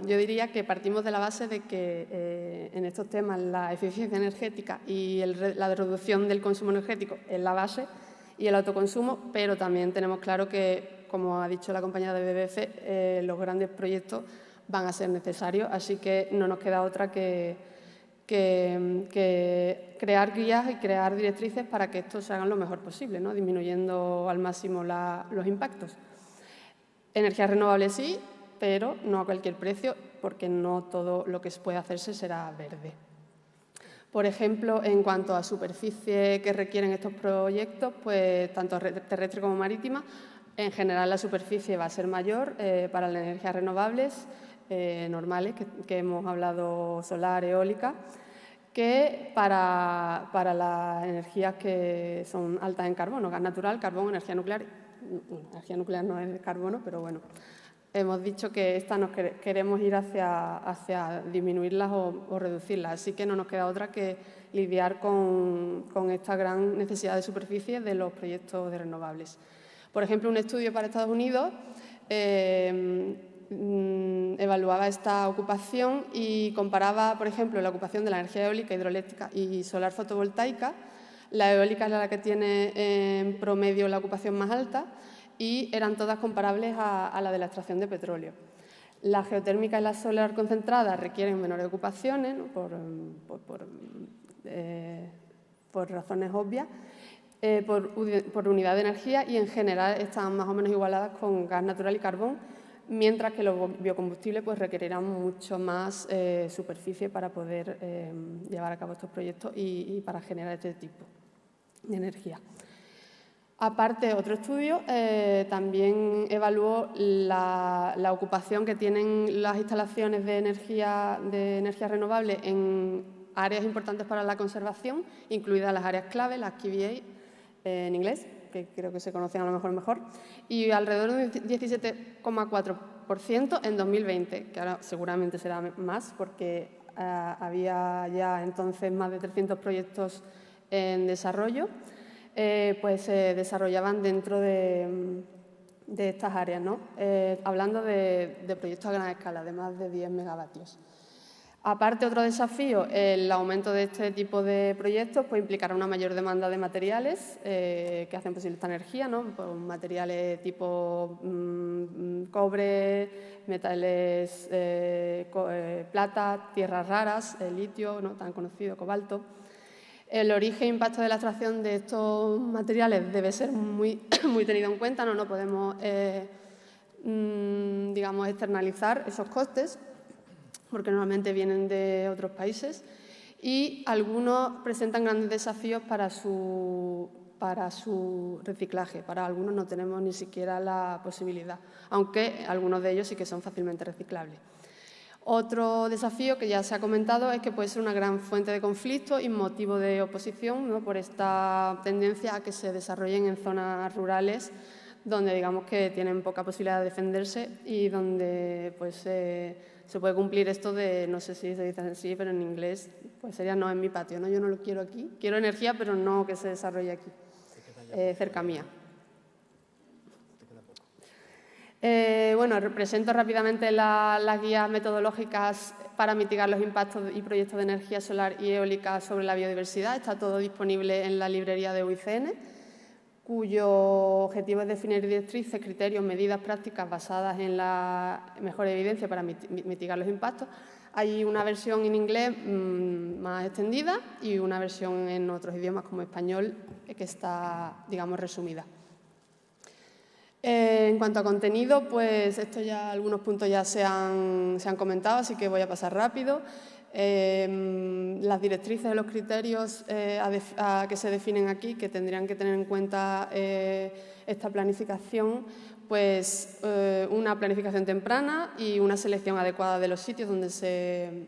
[SPEAKER 3] yo diría que partimos de la base de que en estos temas la eficiencia energética y la reducción del consumo energético es la base y el autoconsumo, pero también tenemos claro que, como ha dicho la compañera de BBC, los grandes proyectos van a ser necesarios, así que no nos queda otra que crear guías y crear directrices para que esto se haga lo mejor posible, ¿no? Disminuyendo al máximo los impactos. Energías renovables sí, pero no a cualquier precio, porque no todo lo que puede hacerse será verde. Por ejemplo, en cuanto a superficie que requieren estos proyectos, pues tanto terrestre como marítima, en general la superficie va a ser mayor para las energías renovables normales, que hemos hablado, solar, eólica, que para las energías que son altas en carbono, gas natural, carbón, energía nuclear. Energía nuclear no es de carbono, pero bueno, hemos dicho que queremos ir hacia disminuirlas o reducirlas, así que no nos queda otra que lidiar con esta gran necesidad de superficie de los proyectos de renovables. Por ejemplo, un estudio para Estados Unidos evaluaba esta ocupación y comparaba, por ejemplo, la ocupación de la energía eólica, hidroeléctrica y solar fotovoltaica. La eólica es la que tiene en promedio la ocupación más alta y eran todas comparables a la de la extracción de petróleo. La geotérmica y la solar concentrada requieren menores ocupaciones, ¿no? por razones obvias, por unidad de energía y en general están más o menos igualadas con gas natural y carbón, mientras que los biocombustibles pues, requerirán mucho más superficie para poder llevar a cabo estos proyectos y para generar este tipo de energía. Aparte, otro estudio también evaluó la ocupación que tienen las instalaciones de energía renovable en áreas importantes para la conservación, incluidas las áreas clave, las KVA en inglés, que creo que se conocen a lo mejor, y alrededor de un 17,4% en 2020, que ahora seguramente será más porque había ya entonces más de 300 proyectos en desarrollo, pues se desarrollaban dentro de estas áreas, ¿no? Hablando de proyectos a gran escala, de más de 10 megavatios. Aparte, otro desafío, el aumento de este tipo de proyectos pues, implicará una mayor demanda de materiales que hacen posible esta energía, ¿no? Pues, materiales tipo cobre, metales plata, tierras raras, litio, ¿no? Tan conocido, cobalto. El origen e impacto de la extracción de estos materiales debe ser muy tenido en cuenta, no podemos digamos, externalizar esos costes, porque normalmente vienen de otros países, y algunos presentan grandes desafíos para su reciclaje. Para algunos no tenemos ni siquiera la posibilidad, aunque algunos de ellos sí que son fácilmente reciclables. Otro desafío que ya se ha comentado es que puede ser una gran fuente de conflicto y motivo de oposición, ¿no? Por esta tendencia a que se desarrollen en zonas rurales donde digamos que tienen poca posibilidad de defenderse y donde pues, se puede cumplir esto de, no sé si se dice así, pero en inglés pues sería no en mi patio, ¿no? Yo no lo quiero aquí, quiero energía pero no que se desarrolle aquí, cerca mía. Bueno, presento rápidamente las guías metodológicas para mitigar los impactos y proyectos de energía solar y eólica sobre la biodiversidad. Está todo disponible en la librería de UICN, cuyo objetivo es definir directrices, criterios, medidas prácticas basadas en la mejor evidencia para mitigar los impactos. Hay una versión en inglés más extendida y una versión en otros idiomas como español que está, digamos, resumida. En cuanto a contenido, pues algunos puntos ya se han comentado, así que voy a pasar rápido. Las directrices y los criterios que se definen aquí, que tendrían que tener en cuenta esta planificación, pues una planificación temprana y una selección adecuada de los sitios donde se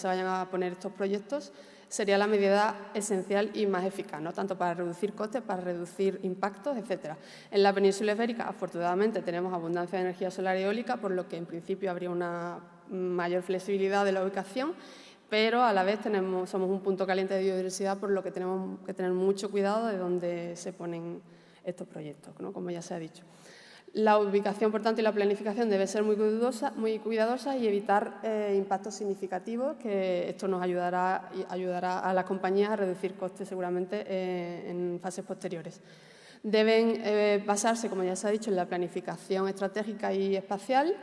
[SPEAKER 3] vayan a poner estos proyectos sería la medida esencial y más eficaz, ¿no? Tanto para reducir costes, para reducir impactos, etc. En la península ibérica, afortunadamente, tenemos abundancia de energía solar y eólica, por lo que en principio habría una mayor flexibilidad de la ubicación, pero a la vez somos un punto caliente de biodiversidad, por lo que tenemos que tener mucho cuidado de dónde se ponen estos proyectos, ¿no? Como ya se ha dicho. La ubicación, por tanto, y la planificación debe ser muy cuidadosa y evitar impactos significativos, que esto nos ayudará a las compañías a reducir costes seguramente en fases posteriores. Deben basarse, como ya se ha dicho, en la planificación estratégica y espacial.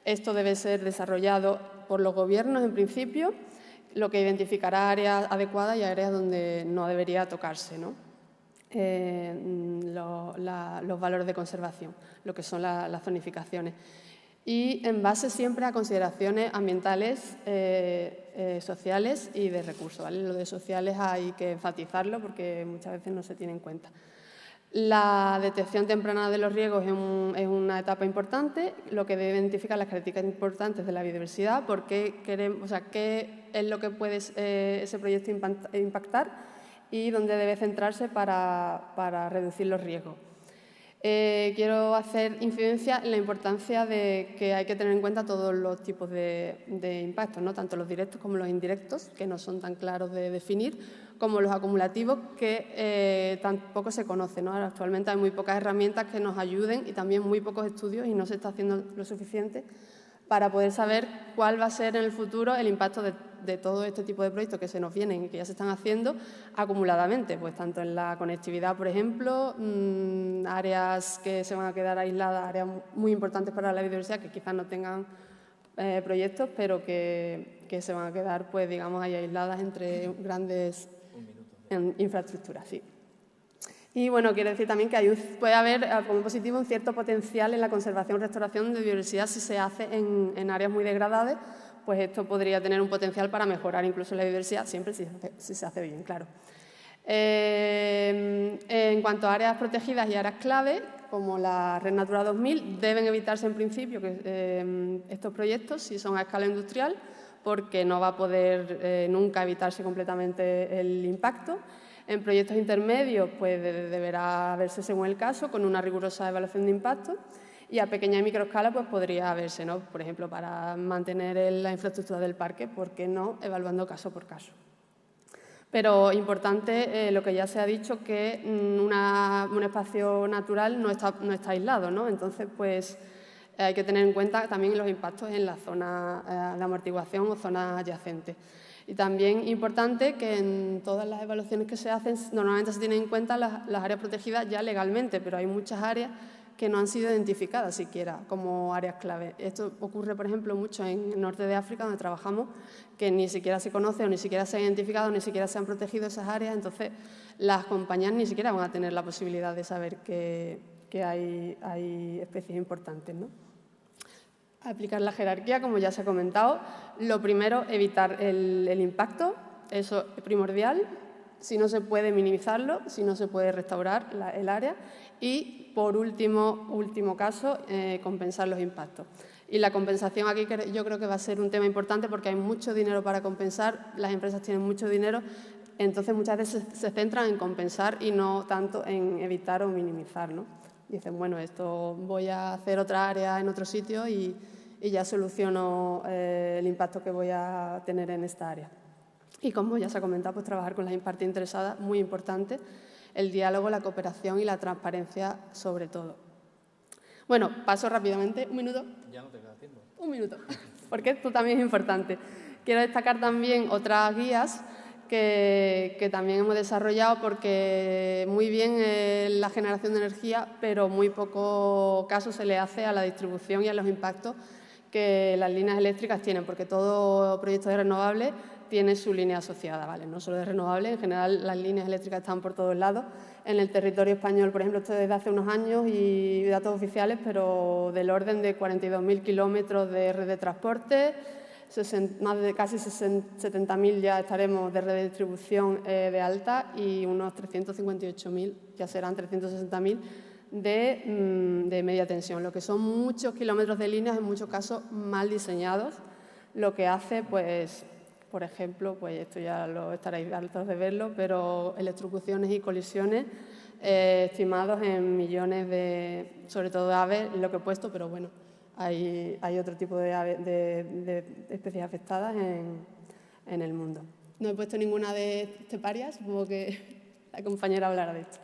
[SPEAKER 3] Esto debe ser desarrollado por los gobiernos en principio, lo que identificará áreas adecuadas y áreas donde no debería tocarse, ¿no? Los valores de conservación, lo que son las zonificaciones. Y en base siempre a consideraciones ambientales, sociales y de recursos, ¿vale? Lo de sociales hay que enfatizarlo porque muchas veces no se tiene en cuenta. La detección temprana de los riesgos es una etapa importante, lo que debe identificar las características importantes de la biodiversidad, qué es lo que puede ese proyecto impactar y dónde debe centrarse para reducir los riesgos. Quiero hacer incidencia en la importancia de que hay que tener en cuenta todos los tipos de impactos, ¿no? Tanto los directos como los indirectos, que no son tan claros de definir, como los acumulativos, que tampoco se conocen, ¿no? Actualmente hay muy pocas herramientas que nos ayuden y también muy pocos estudios, y no se está haciendo lo suficiente para poder saber cuál va a ser en el futuro el impacto de todo este tipo de proyectos que se nos vienen y que ya se están haciendo acumuladamente, pues tanto en la conectividad, por ejemplo, áreas que se van a quedar aisladas, áreas muy importantes para la biodiversidad que quizás no tengan proyectos, pero que se van a quedar, pues digamos, ahí aisladas entre grandes infraestructuras. Sí. Y bueno, quiero decir también que puede haber como positivo un cierto potencial en la conservación y restauración de biodiversidad si se hace en áreas muy degradadas, pues esto podría tener un potencial para mejorar incluso la biodiversidad, siempre si se hace bien, claro. En cuanto a áreas protegidas y áreas clave, como la Red Natura 2000, deben evitarse en principio estos proyectos si son a escala industrial, porque no va a poder nunca evitarse completamente el impacto. En proyectos intermedios, pues deberá verse según el caso, con una rigurosa evaluación de impacto, y a pequeña y microescala pues podría verse, ¿no? Por ejemplo, para mantener la infraestructura del parque, ¿por qué no? Evaluando caso por caso. Pero importante lo que ya se ha dicho, que un espacio natural no está aislado, ¿no? Entonces, pues hay que tener en cuenta también los impactos en la zona de amortiguación o zonas adyacentes. Y también importante que en todas las evaluaciones que se hacen normalmente se tienen en cuenta las áreas protegidas ya legalmente, pero hay muchas áreas que no han sido identificadas siquiera como áreas clave. Esto ocurre, por ejemplo, mucho en el norte de África, donde trabajamos, que ni siquiera se conoce o ni siquiera se han identificado, ni siquiera se han protegido esas áreas, entonces las compañías ni siquiera van a tener la posibilidad de saber que hay especies importantes, ¿no? Aplicar la jerarquía, como ya se ha comentado. Lo primero, evitar el impacto, eso es primordial. Si no se puede minimizarlo, si no se puede restaurar el área. Y, por último caso, compensar los impactos. Y la compensación aquí yo creo que va a ser un tema importante porque hay mucho dinero para compensar, las empresas tienen mucho dinero, entonces muchas veces se centran en compensar y no tanto en evitar o minimizar, ¿no? Dicen, bueno, esto voy a hacer otra área en otro sitio y ya soluciono el impacto que voy a tener en esta área. Y como ya se ha comentado, pues trabajar con las partes interesadas, muy importante, el diálogo, la cooperación y la transparencia sobre todo. Bueno, paso rápidamente. ¿Un minuto?
[SPEAKER 1] Ya no te queda tiempo.
[SPEAKER 3] Un minuto, porque esto también es importante. Quiero destacar también otras guías que también hemos desarrollado porque muy bien la generación de energía, pero muy poco caso se le hace a la distribución y a los impactos que las líneas eléctricas tienen, porque todo proyecto de renovables tiene su línea asociada, ¿vale? No solo de renovables, en general las líneas eléctricas están por todos lados. En el territorio español, por ejemplo, esto desde hace unos años y datos oficiales, pero del orden de 42.000 kilómetros de red de transporte, más de casi 70.000 ya estaremos de red de distribución de alta y unos 358.000, ya serán 360.000 de media tensión, lo que son muchos kilómetros de líneas, en muchos casos mal diseñados, lo que hace, pues, por ejemplo, pues esto ya lo estaréis hartos de verlo, pero electrocuciones y colisiones estimados en millones de, sobre todo de aves, lo que he puesto, pero bueno, hay otro tipo de especies afectadas en el mundo. No he puesto ninguna de esteparias, supongo que la compañera hablará de esto.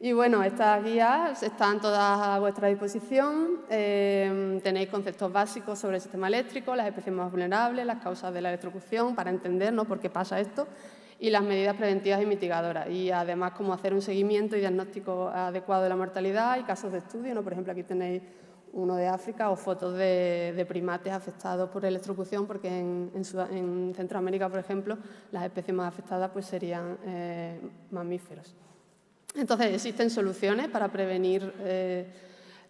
[SPEAKER 3] Y bueno, estas guías están todas a vuestra disposición. Tenéis conceptos básicos sobre el sistema eléctrico, las especies más vulnerables, las causas de la electrocución, para entender, ¿no?, por qué pasa esto, y las medidas preventivas y mitigadoras. Y además, cómo hacer un seguimiento y diagnóstico adecuado de la mortalidad y casos de estudio, ¿no? Por ejemplo, aquí tenéis uno de África o fotos de primates afectados por electrocución, porque en Centroamérica, por ejemplo, las especies más afectadas pues, serían mamíferos. Entonces, existen soluciones para prevenir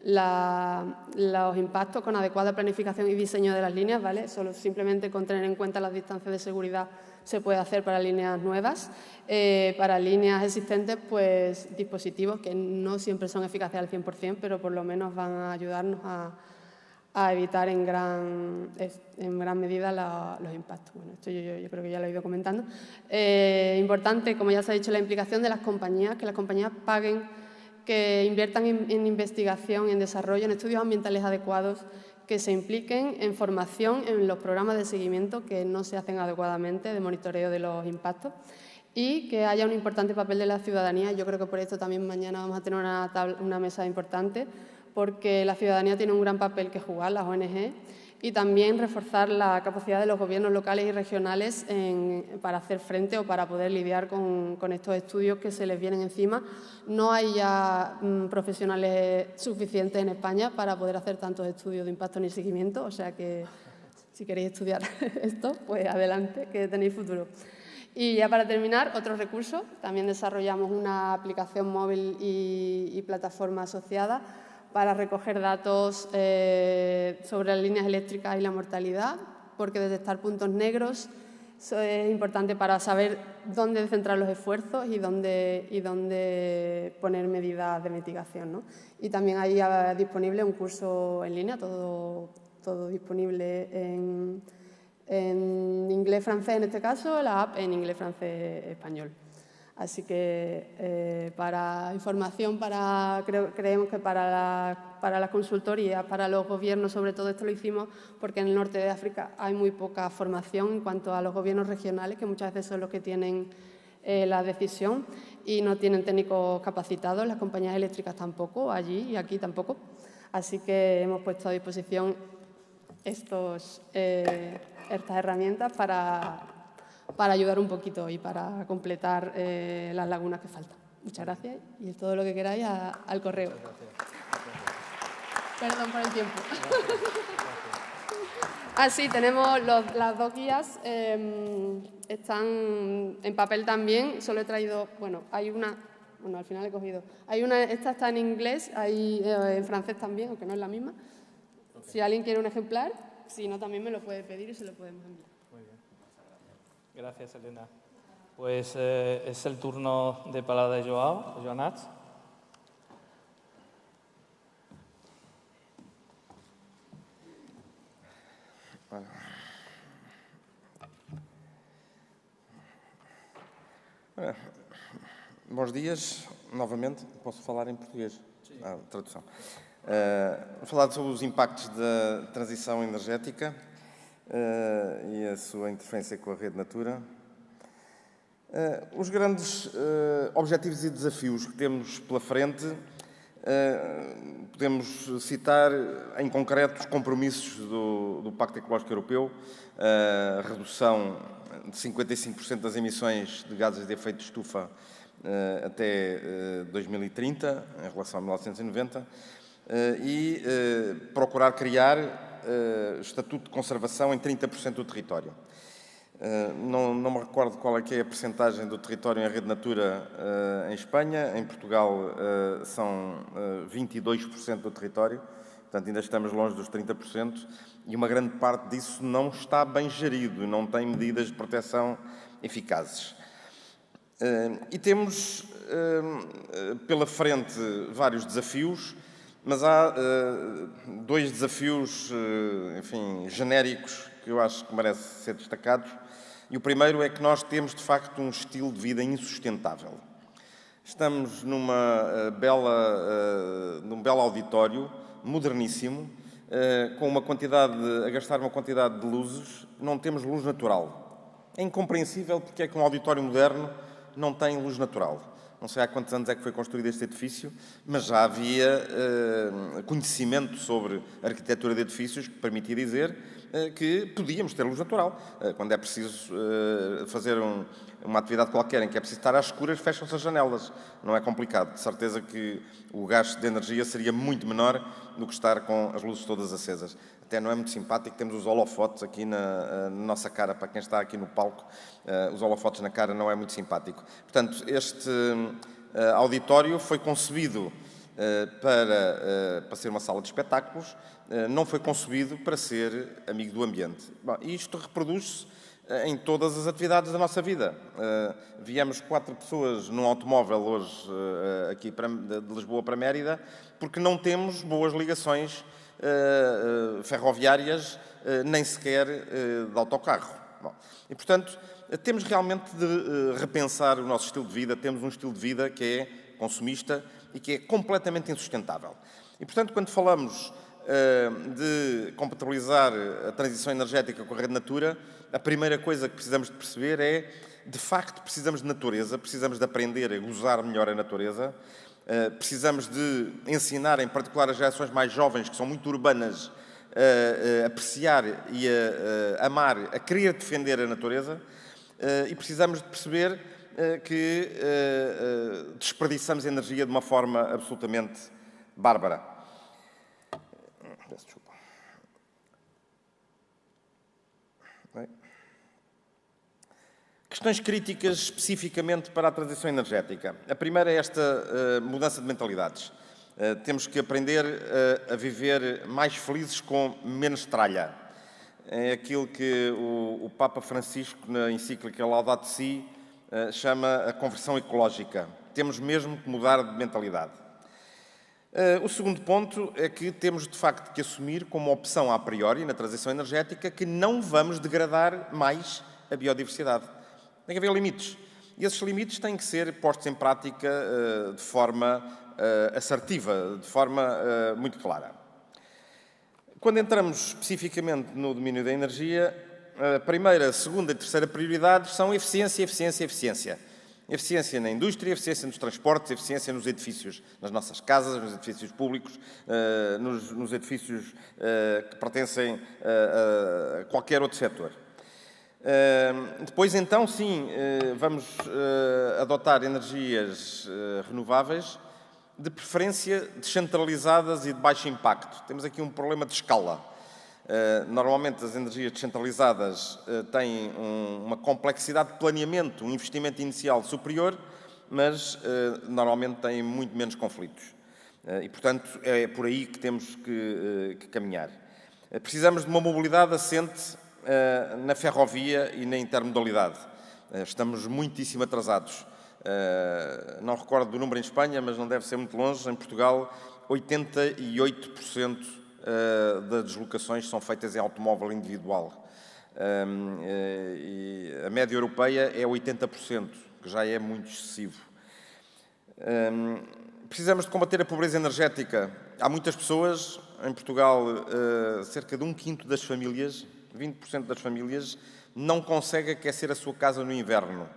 [SPEAKER 3] los impactos con adecuada planificación y diseño de las líneas, ¿vale? Solo simplemente con tener en cuenta las distancias de seguridad se puede hacer para líneas nuevas. Para líneas existentes, pues dispositivos que no siempre son eficaces al 100%, pero por lo menos van a ayudarnos a evitar en gran medida los impactos. Bueno, esto yo creo que ya lo he ido comentando. Importante, como ya se ha dicho, la implicación de las compañías, que las compañías paguen, que inviertan en investigación, en desarrollo, en estudios ambientales adecuados, que se impliquen en formación en los programas de seguimiento que no se hacen adecuadamente, de monitoreo de los impactos, y que haya un importante papel de la ciudadanía. Yo creo que por esto también mañana vamos a tener una mesa importante, porque la ciudadanía tiene un gran papel que jugar, las ONG, y también reforzar la capacidad de los gobiernos locales y regionales para hacer frente o para poder lidiar con estos estudios que se les vienen encima. No hay ya profesionales suficientes en España para poder hacer tantos estudios de impacto ni seguimiento, o sea que si queréis estudiar esto, pues adelante, que tenéis futuro. Y ya para terminar, otros recursos. También desarrollamos una aplicación móvil y plataforma asociada para recoger datos sobre las líneas eléctricas y la mortalidad, porque detectar puntos negros es importante para saber dónde centrar los esfuerzos y dónde poner medidas de mitigación, ¿no? Y también hay disponible un curso en línea, todo disponible en inglés-francés en este caso, la app en inglés-francés-español. Así que para información, creemos que para las consultorías, para los gobiernos, sobre todo esto lo hicimos porque en el norte de África hay muy poca formación en cuanto a los gobiernos regionales, que muchas veces son los que tienen la decisión y no tienen técnicos capacitados, las compañías eléctricas tampoco, allí y aquí tampoco. Así que hemos puesto a disposición estas herramientas para ayudar un poquito y para completar las lagunas que faltan. Muchas gracias y todo lo que queráis al correo. Perdón por el tiempo. Sí, tenemos las dos guías, están en papel también, solo he traído, bueno, hay una, al final he cogido, esta está en inglés, hay en francés también, aunque no es la misma. Si alguien quiere un ejemplar, si no también me lo puede pedir y se lo podemos enviar.
[SPEAKER 1] Gracias, Elena. Pues es el turno de palabra de Joanats.
[SPEAKER 4] Bons dias, novamente. Posso falar em português? Sim. Tradução. Vamos falar sobre os impactos da transição energética e a sua interferência com a rede Natura. Os grandes objetivos e desafios que temos pela frente Podemos citar, em concreto, os compromissos do Pacto Ecológico Europeu, a redução de 55% das emissões de gases de efeito de estufa até 2030, em relação a 1990, e procurar criar estatuto de conservação em 30% do território. Não me recordo qual é que é a percentagem do território em rede Natura em Espanha. Em Portugal são 22% do território, portanto ainda estamos longe dos 30%, e uma grande parte disso não está bem gerido, não tem medidas de proteção eficazes. E temos pela frente vários desafios, mas há dois desafios, enfim, genéricos, que eu acho que merecem ser destacados. E o primeiro é que nós temos, de facto, um estilo de vida insustentável. Estamos num belo auditório, moderníssimo, a gastar uma quantidade de luzes, não temos luz natural. É incompreensível porque é que um auditório moderno não tem luz natural. Não sei há quantos anos é que foi construído este edifício, mas já havia conhecimento sobre a arquitetura de edifícios que permitia dizer que podíamos ter luz natural. Quando é preciso fazer uma atividade qualquer em que é preciso estar às escuras, fecham-se as janelas. Não é complicado. De certeza que o gasto de energia seria muito menor do que estar com as luzes todas acesas. Até não é muito simpático, temos os holofotes aqui na nossa cara, para quem está aqui no palco, os holofotes na cara não é muito simpático. Portanto, este auditório foi concebido para ser uma sala de espetáculos, não foi concebido para ser amigo do ambiente. Bom, e isto reproduz-se em todas as atividades da nossa vida. Viemos 4 pessoas num automóvel hoje aqui de Lisboa para Mérida porque não temos boas ligações ferroviárias, nem sequer de autocarro. Bom, e, portanto, temos realmente de repensar o nosso estilo de vida. Temos um estilo de vida que é consumista e que é completamente insustentável. E, portanto, quando falamos de compatibilizar a transição energética com a rede Natura, a primeira coisa que precisamos de perceber é, de facto, precisamos de natureza, precisamos de aprender a gozar melhor a natureza, precisamos de ensinar, em particular, as gerações mais jovens, que são muito urbanas, a apreciar e a amar, a querer defender a natureza, e precisamos de perceber que desperdiçamos energia de uma forma absolutamente bárbara. Peço desculpa. Questões críticas especificamente para a transição energética. A primeira é esta mudança de mentalidades. Temos que aprender a viver mais felizes com menos tralha. É aquilo que o Papa Francisco, na encíclica Laudato Si, chama a conversão ecológica. Temos mesmo que mudar de mentalidade. O segundo ponto é que temos, de facto, que assumir como opção a priori, na transição energética, que não vamos degradar mais a biodiversidade. Tem que haver limites. E esses limites têm que ser postos em prática de forma assertiva, de forma muito clara. Quando entramos especificamente no domínio da energia, a primeira, a segunda e a terceira prioridade são eficiência, eficiência, eficiência. Eficiência na indústria, eficiência nos transportes, eficiência nos edifícios, nas nossas casas, nos edifícios públicos, nos edifícios que pertencem a qualquer outro setor. Depois, então, sim, vamos adotar energias renováveis, de preferência descentralizadas e de baixo impacto. Temos aqui um problema de escala. Normalmente, as energias descentralizadas têm uma complexidade de planeamento, um investimento inicial superior, mas normalmente têm muito menos conflitos. E, portanto, é por aí que temos que caminhar. Precisamos de uma mobilidade assente na ferrovia e na intermodalidade. Estamos muitíssimo atrasados. Não recordo do número em Espanha, mas não deve ser muito longe. Em Portugal, 88% das deslocações são feitas em automóvel individual. E a média europeia é 80%, que já é muito excessivo. Precisamos de combater a pobreza energética. Há muitas pessoas, em Portugal, cerca de 1/5 das famílias, 20% das famílias, não consegue aquecer a sua casa no inverno.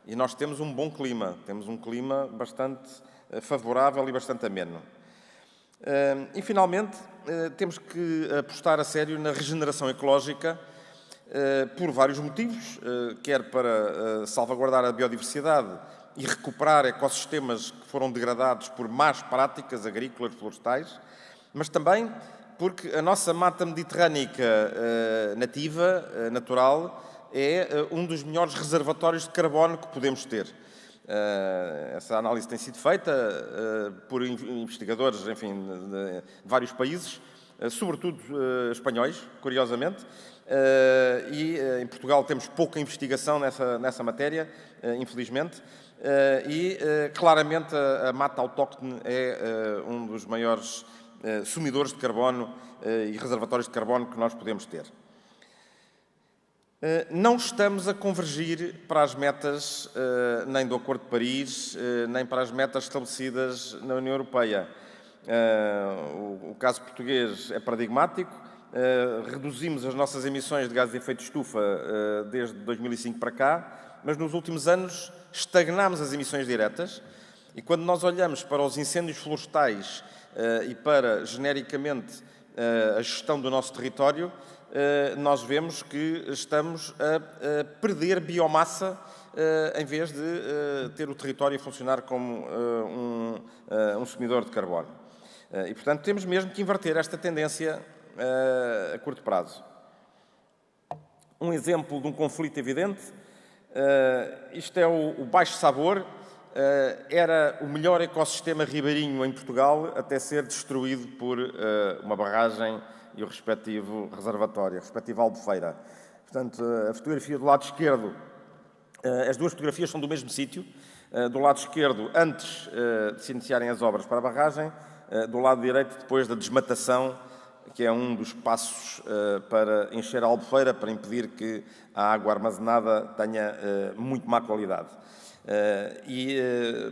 [SPEAKER 4] E nós temos um bom clima, temos um clima bastante favorável e bastante ameno. E, finalmente, temos que apostar a sério na regeneração ecológica por vários motivos, quer para salvaguardar a biodiversidade e recuperar ecossistemas que foram degradados por más práticas agrícolas florestais, mas também porque a nossa mata mediterrânica nativa, natural, é um dos melhores reservatórios de carbono que podemos ter. Essa análise tem sido feita por investigadores, enfim, de vários países, sobretudo espanhóis, curiosamente, e em Portugal temos pouca investigação nessa matéria, infelizmente, e claramente a mata autóctone é um dos maiores sumidores de carbono e reservatórios de carbono que nós podemos ter. Não estamos a convergir para as metas nem do Acordo de Paris, nem para as metas estabelecidas na União Europeia. O caso português é paradigmático. Reduzimos as nossas emissões de gases de efeito de estufa desde 2005 para cá, mas nos últimos anos estagnámos as emissões diretas. E quando nós olhamos para os incêndios florestais e para, genericamente, a gestão do nosso território, nós vemos que estamos a perder biomassa em vez de ter o território a funcionar como um sumidor de carbono. E, portanto, temos mesmo que inverter esta tendência a curto prazo. Um exemplo de um conflito evidente, isto é o Baixo Sabor, era o melhor ecossistema ribeirinho em Portugal até ser destruído por uma barragem e o respectivo reservatório, a respectiva albufeira. Portanto, a fotografia do lado esquerdo, as duas fotografias são do mesmo sítio. Do lado esquerdo, antes de se iniciarem as obras para a barragem, do lado direito, depois da desmatação, que é um dos passos para encher a albufeira, para impedir que a água armazenada tenha muito má qualidade.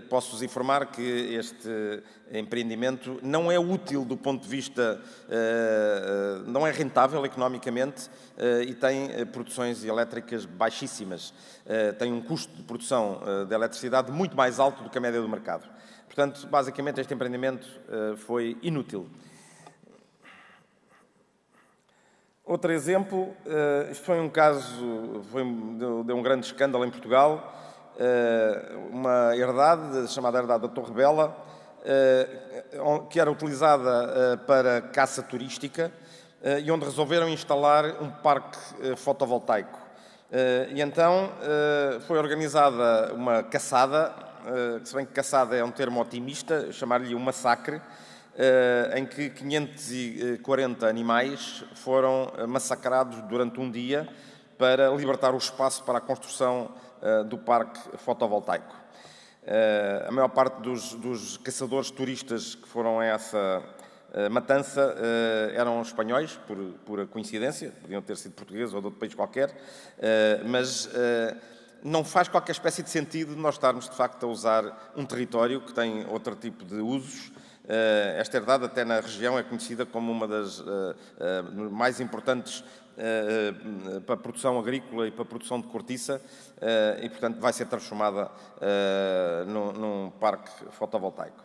[SPEAKER 4] Posso-vos informar que este empreendimento não é útil do ponto de vista, não é rentável economicamente e tem produções elétricas baixíssimas. Tem um custo de produção de eletricidade muito mais alto do que a média do mercado. Portanto, basicamente, este empreendimento foi inútil. Outro exemplo, isto foi um caso, deu um grande escândalo em Portugal, uma herdade, chamada herdade da Torre Bela, que era utilizada para caça turística e onde resolveram instalar um parque fotovoltaico. E então foi organizada uma caçada, que se bem que caçada é um termo otimista, chamar-lhe um massacre, em que 540 animais foram massacrados durante um dia para libertar o espaço para a construção do parque fotovoltaico. A maior parte dos caçadores turistas que foram a essa matança eram espanhóis, por coincidência, podiam ter sido portugueses ou de outro país qualquer, mas não faz qualquer espécie de sentido nós estarmos, de facto, a usar um território que tem outro tipo de usos. Esta herdade, até na região, é conhecida como uma das mais importantes para a produção agrícola e para a produção de cortiça e, portanto, vai ser transformada num parque fotovoltaico.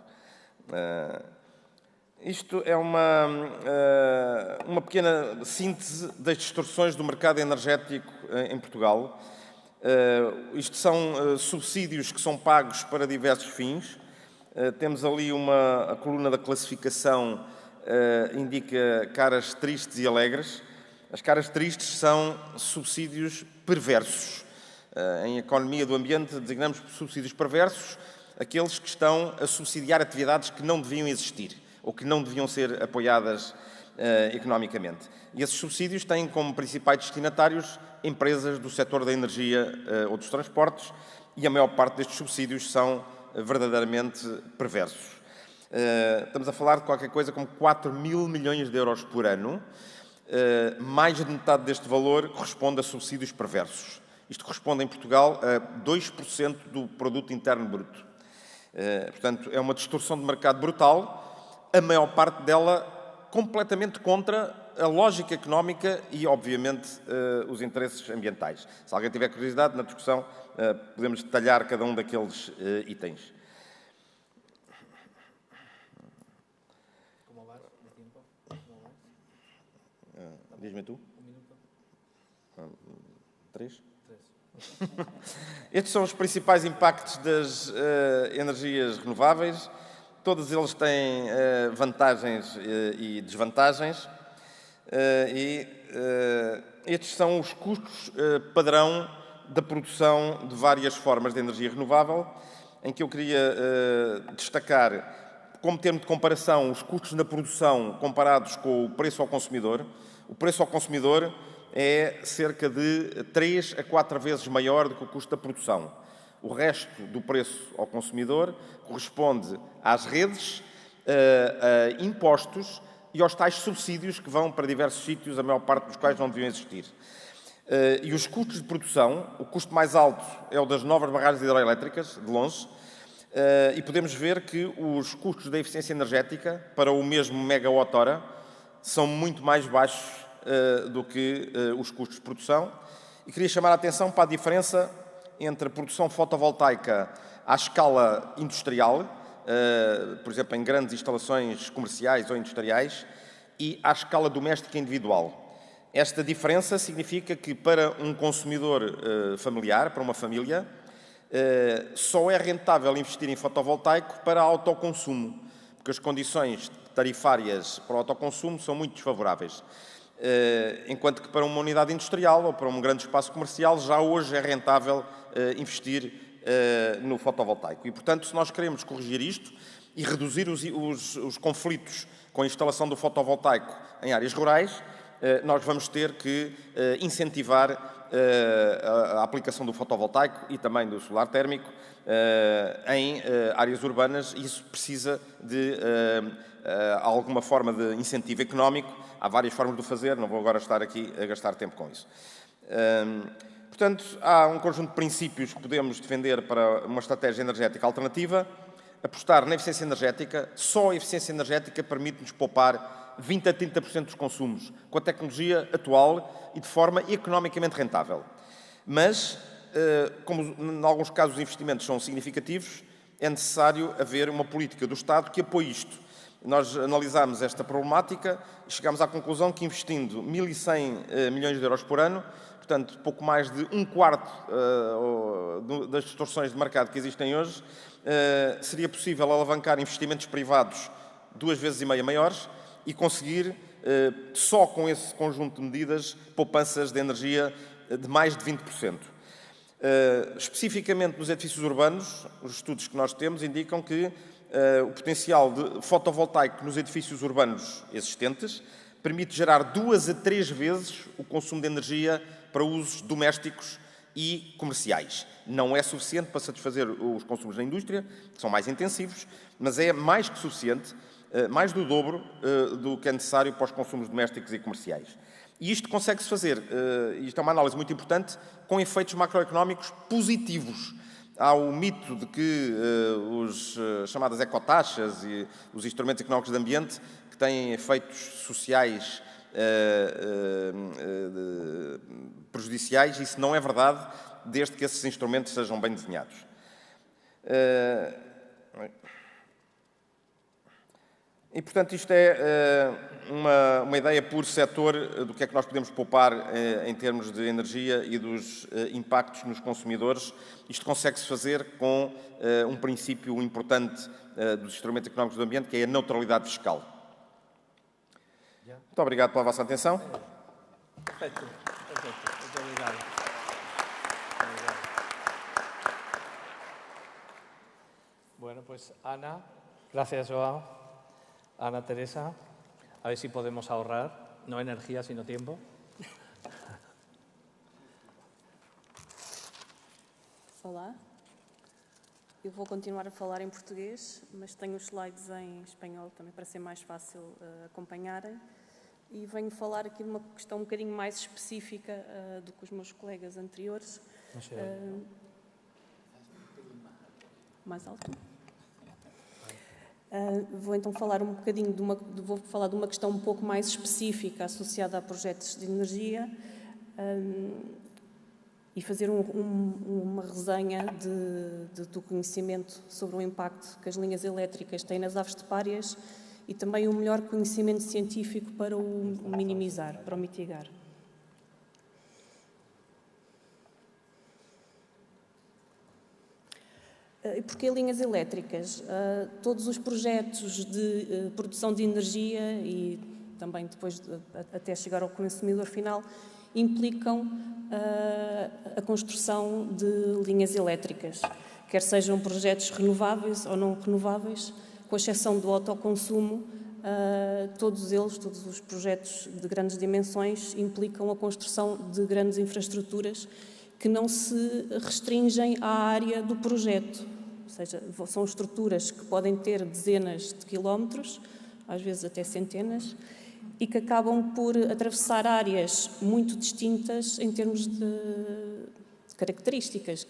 [SPEAKER 4] Isto é uma pequena síntese das distorções do mercado energético em Portugal. Isto são subsídios que são pagos para diversos fins. Temos ali a coluna da classificação, indica caras tristes e alegres. As caras tristes são subsídios perversos. Em economia do ambiente designamos subsídios perversos aqueles que estão a subsidiar atividades que não deviam existir ou que não deviam ser apoiadas economicamente. E esses subsídios têm como principais destinatários empresas do setor da energia ou dos transportes e a maior parte destes subsídios são verdadeiramente perversos. Estamos a falar de qualquer coisa como 4 mil milhões de euros por ano. Mais de metade deste valor corresponde a subsídios perversos. Isto corresponde em Portugal a 2% do produto interno bruto. Portanto, é uma distorção de mercado brutal, a maior parte dela completamente contra a lógica económica e, obviamente, os interesses ambientais. Se alguém tiver curiosidade, na discussão podemos detalhar cada um daqueles itens. Diz-me tu. 3? Estes são os principais impactos das energias renováveis. Todos eles têm vantagens e desvantagens. Estes são os custos padrão da produção de várias formas de energia renovável, em que eu queria destacar, como termo de comparação, os custos na produção comparados com o preço ao consumidor. O preço ao consumidor é cerca de 3 a 4 vezes maior do que o custo da produção. O resto do preço ao consumidor corresponde às redes, a impostos e aos tais subsídios que vão para diversos sítios, a maior parte dos quais não deviam existir. E os custos de produção, o custo mais alto é o das novas barragens hidroelétricas, de longe, e podemos ver que os custos da eficiência energética para o mesmo megawatt-hora são muito mais baixos do que os custos de produção. E queria chamar a atenção para a diferença entre a produção fotovoltaica à escala industrial, por exemplo, em grandes instalações comerciais ou industriais, e à escala doméstica individual. Esta diferença significa que para um consumidor familiar, para uma família, só é rentável investir em fotovoltaico para autoconsumo, porque as condições tarifárias para o autoconsumo são muito desfavoráveis. Enquanto que para uma unidade industrial ou para um grande espaço comercial já hoje é rentável investir no fotovoltaico. E, portanto, se nós queremos corrigir isto e reduzir os conflitos com a instalação do fotovoltaico em áreas rurais, nós vamos ter que incentivar a aplicação do fotovoltaico e também do solar térmico em áreas urbanas. Isso precisa de alguma forma de incentivo económico. Há várias formas de o fazer, não vou agora estar aqui a gastar tempo com isso. Portanto, há um conjunto de princípios que podemos defender para uma estratégia energética alternativa. Apostar na eficiência energética. Só a eficiência energética permite-nos poupar 20 a 30% dos consumos com a tecnologia atual e de forma economicamente rentável. Mas, como em alguns casos os investimentos são significativos, é necessário haver uma política do Estado que apoie isto. Nós analisámos esta problemática e chegámos à conclusão que investindo 1.100 milhões de euros por ano, portanto, pouco mais de um quarto das distorções de mercado que existem hoje, seria possível alavancar investimentos privados 2,5 vezes maiores e conseguir, só com esse conjunto de medidas, poupanças de energia de mais de 20%. Especificamente nos edifícios urbanos, os estudos que nós temos indicam que o potencial de fotovoltaico nos edifícios urbanos existentes permite gerar 2 a 3 vezes o consumo de energia para usos domésticos e comerciais. Não é suficiente para satisfazer os consumos da indústria, que são mais intensivos, mas é mais que suficiente, mais do dobro do que é necessário para os consumos domésticos e comerciais. E isto consegue-se fazer, isto é uma análise muito importante, com efeitos macroeconómicos positivos. Há o mito de que os chamadas ecotaxas e os instrumentos económicos de ambiente que têm efeitos sociais prejudiciais. Isso não é verdade, desde que esses instrumentos sejam bem desenhados. E, portanto, isto é uma ideia por setor do que é que nós podemos poupar em termos de energia e dos impactos nos consumidores. Isto consegue-se fazer com um princípio importante dos instrumentos económicos do ambiente, que é a neutralidade fiscal. Muito obrigado pela vossa atenção.
[SPEAKER 1] Perfecto. Muito obrigado. Bueno, pues Ana, gracias Joao. Ana Teresa, a ver si podemos ahorrar, no energía, sino tiempo.
[SPEAKER 5] Olá, eu vou continuar a falar em português, mas tenho os slides em espanhol também para ser mais fácil acompanharem. E venho falar aqui de uma questão um bocadinho mais específica do que os meus colegas anteriores. Mais alto? Vou então falar um bocadinho vou falar de uma questão um pouco mais específica associada a projetos de energia e fazer uma resenha do conhecimento sobre o impacto que as linhas elétricas têm nas aves tepárias e também um melhor conhecimento científico para o minimizar, para o mitigar. E porquê linhas elétricas? Todos os projetos de produção de energia e também depois até chegar ao consumidor final implicam a construção de linhas elétricas, quer sejam projetos renováveis ou não renováveis, com exceção do autoconsumo, todos os projetos de grandes dimensões implicam a construção de grandes infraestruturas que não se restringem à área do projeto. Ou seja, são estruturas que podem ter dezenas de quilómetros, às vezes até centenas, e que acabam por atravessar áreas muito distintas em termos de características,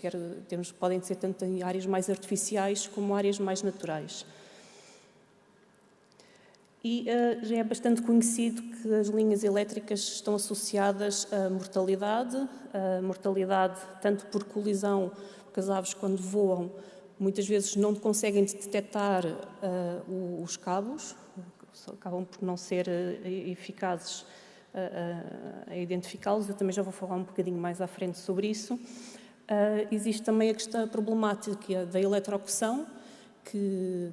[SPEAKER 5] podem ser tanto em áreas mais artificiais como áreas mais naturais. E já é bastante conhecido que as linhas elétricas estão associadas à mortalidade tanto por colisão, porque as aves quando voam muitas vezes não conseguem detectar os cabos, acabam por não ser eficazes a identificá-los. Eu também já vou falar um bocadinho mais à frente sobre isso. Existe também a problemática da eletrocução, que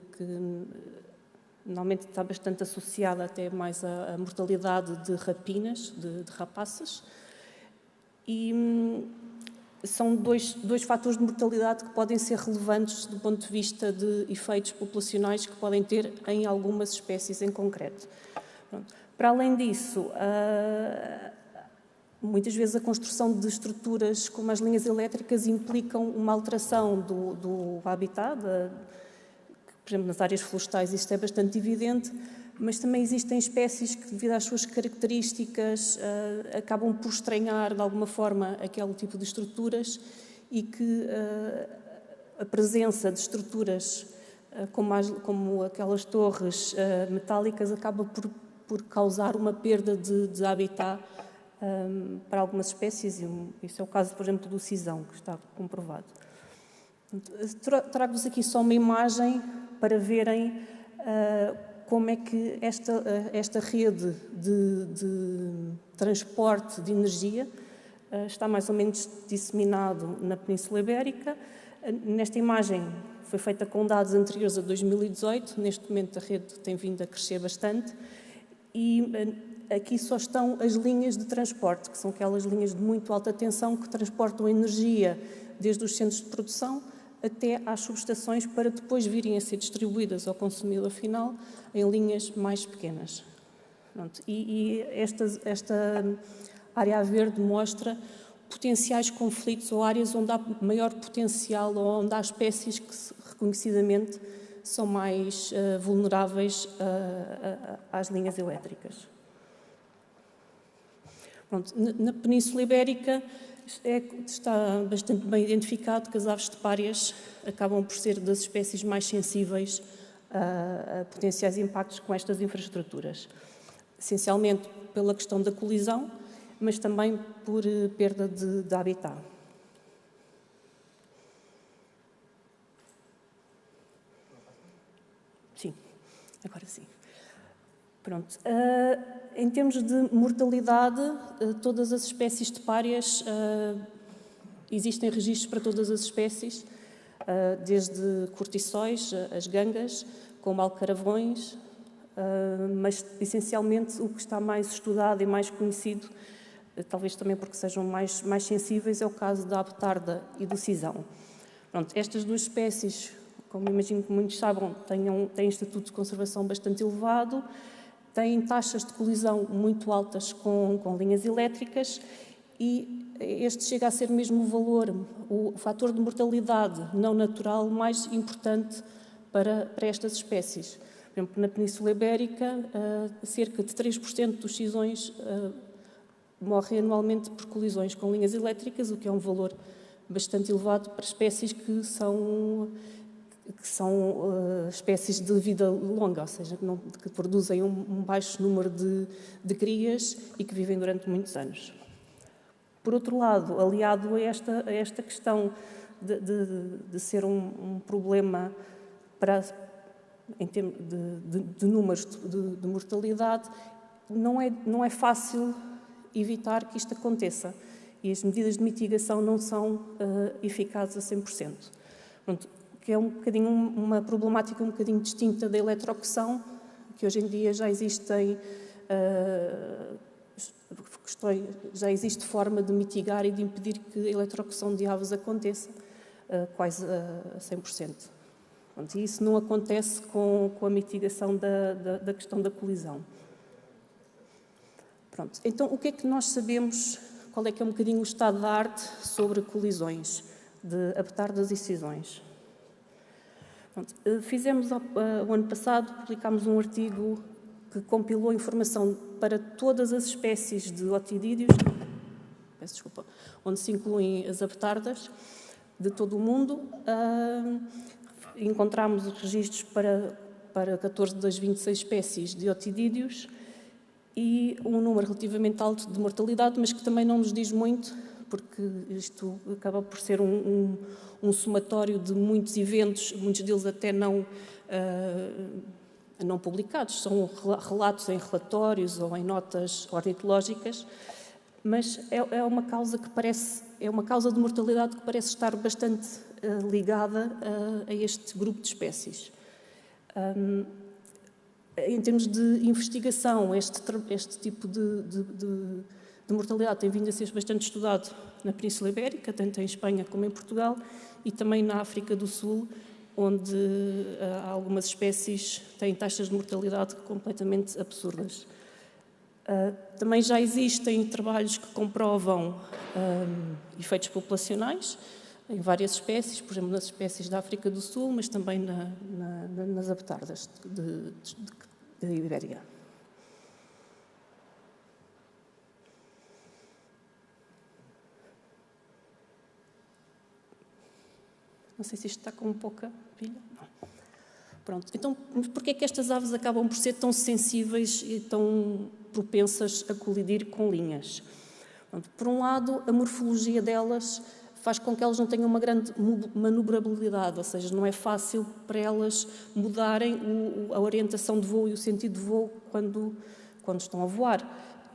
[SPEAKER 5] normalmente está bastante associada até mais à mortalidade de rapinas, de rapaças. E são dois fatores de mortalidade que podem ser relevantes do ponto de vista de efeitos populacionais que podem ter em algumas espécies em concreto. Para além disso, muitas vezes a construção de estruturas como as linhas elétricas implicam uma alteração do habitat, por exemplo, nas áreas florestais isto é bastante evidente, mas também existem espécies que, devido às suas características, acabam por estranhar, de alguma forma, aquele tipo de estruturas e que a presença de estruturas como aquelas torres metálicas acaba por causar uma perda de habitat para algumas espécies. Isso é o caso, por exemplo, do cisão, que está comprovado. Trago-vos aqui só uma imagem para verem como é que esta rede de transporte de energia está mais ou menos disseminado na Península Ibérica. Nesta imagem foi feita com dados anteriores a 2018, neste momento a rede tem vindo a crescer bastante e aqui só estão as linhas de transporte, que são aquelas linhas de muito alta tensão que transportam energia desde os centros de produção até às subestações para depois virem a ser distribuídas ao consumidor final em linhas mais pequenas. Pronto. E esta área verde mostra potenciais conflitos ou áreas onde há maior potencial ou onde há espécies que reconhecidamente são mais vulneráveis às linhas elétricas. Pronto. Na Península Ibérica está bastante bem identificado que as aves estepárias acabam por ser das espécies mais sensíveis a potenciais impactos com estas infraestruturas. Essencialmente pela questão da colisão, mas também por perda de habitat. Sim, agora sim. Pronto. Em termos de mortalidade, todas as espécies estepárias, existem registros para todas as espécies, desde cortiçóis, as gangas, como alcaravões, mas essencialmente o que está mais estudado e mais conhecido, talvez também porque sejam mais sensíveis, é o caso da abetarda e do cisão. Pronto, estas duas espécies, como imagino que muitos saibam, têm estatuto de conservação bastante elevado, têm taxas de colisão muito altas com linhas elétricas e este chega a ser mesmo o fator de mortalidade não natural mais importante para estas espécies. Por exemplo, na Península Ibérica, cerca de 3% dos cisões morrem anualmente por colisões com linhas elétricas, o que é um valor bastante elevado para espécies que são espécies de vida longa, ou seja, que produzem um baixo número de crias e que vivem durante muitos anos. Por outro lado, aliado a esta questão de ser um problema para em termos de números de mortalidade, não é fácil evitar que isto aconteça. E as medidas de mitigação não são eficazes a 100%. Pronto, que é um bocadinho uma problemática um bocadinho distinta da eletrocução, que hoje em dia já existem já existe forma de mitigar e de impedir que a eletrocução de aves aconteça quase a 100%. Pronto, e isso não acontece com a mitigação da questão da colisão. Pronto, então o que é que nós sabemos, qual é que é um bocadinho o estado da arte sobre colisões, de apertar das incisões? Pronto, fizemos o ano passado, publicámos um artigo que compilou informação para todas as espécies de otidídeos, peço desculpa, onde se incluem as abetardas de todo o mundo. Encontramos registros para 14 das 26 espécies de otidídeos e um número relativamente alto de mortalidade, mas que também não nos diz muito, porque isto acaba por ser um somatório de muitos eventos, muitos deles até não publicados, são relatos em relatórios ou em notas ornitológicas, mas é uma causa de mortalidade que parece estar bastante ligada a este grupo de espécies. Em termos de investigação, este tipo de mortalidade tem vindo a ser bastante estudado na Península Ibérica, tanto em Espanha como em Portugal, e também na África do Sul, onde algumas espécies têm taxas de mortalidade completamente absurdas. Também já existem trabalhos que comprovam efeitos populacionais em várias espécies, por exemplo, nas espécies da África do Sul, mas também nas abetardas da Ibéria. Não sei se isto está com pouca pilha. Não. Pronto. Então, porquê é que estas aves acabam por ser tão sensíveis e tão propensas a colidir com linhas? Pronto. Por um lado, a morfologia delas faz com que elas não tenham uma grande manobrabilidade, ou seja, não é fácil para elas mudarem a orientação de voo e o sentido de voo quando estão a voar.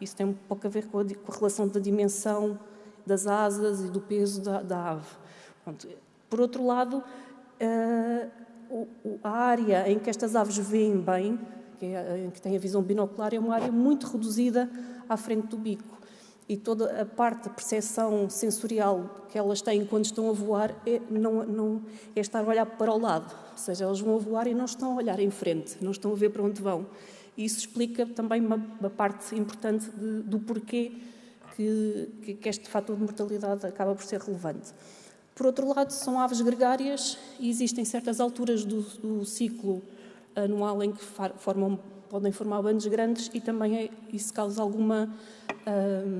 [SPEAKER 5] Isso tem um pouco a ver com a relação da dimensão das asas e do peso da ave. Pronto. Por outro lado, a área em que estas aves veem bem, em que têm a visão binocular, é uma área muito reduzida à frente do bico. E toda a parte da percepção sensorial que elas têm quando estão a voar é estar a olhar para o lado. Ou seja, elas vão a voar e não estão a olhar em frente, não estão a ver para onde vão. E isso explica também uma parte importante do porquê que este fator de mortalidade acaba por ser relevante. Por outro lado, são aves gregárias e existem certas alturas do ciclo anual em que podem formar bandos grandes e também isso causa alguma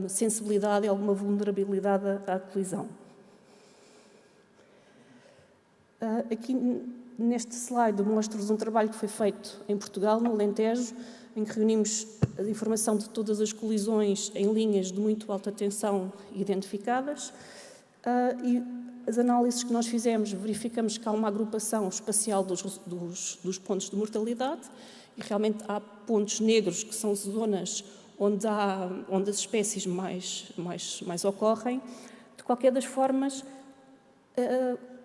[SPEAKER 5] sensibilidade e alguma vulnerabilidade à colisão. Aqui neste slide mostro-vos um trabalho que foi feito em Portugal, no Alentejo, em que reunimos a informação de todas as colisões em linhas de muito alta tensão identificadas e as análises que nós fizemos, verificamos que há uma agrupação espacial dos pontos de mortalidade e realmente há pontos negros que são zonas onde as espécies mais ocorrem. De qualquer das formas,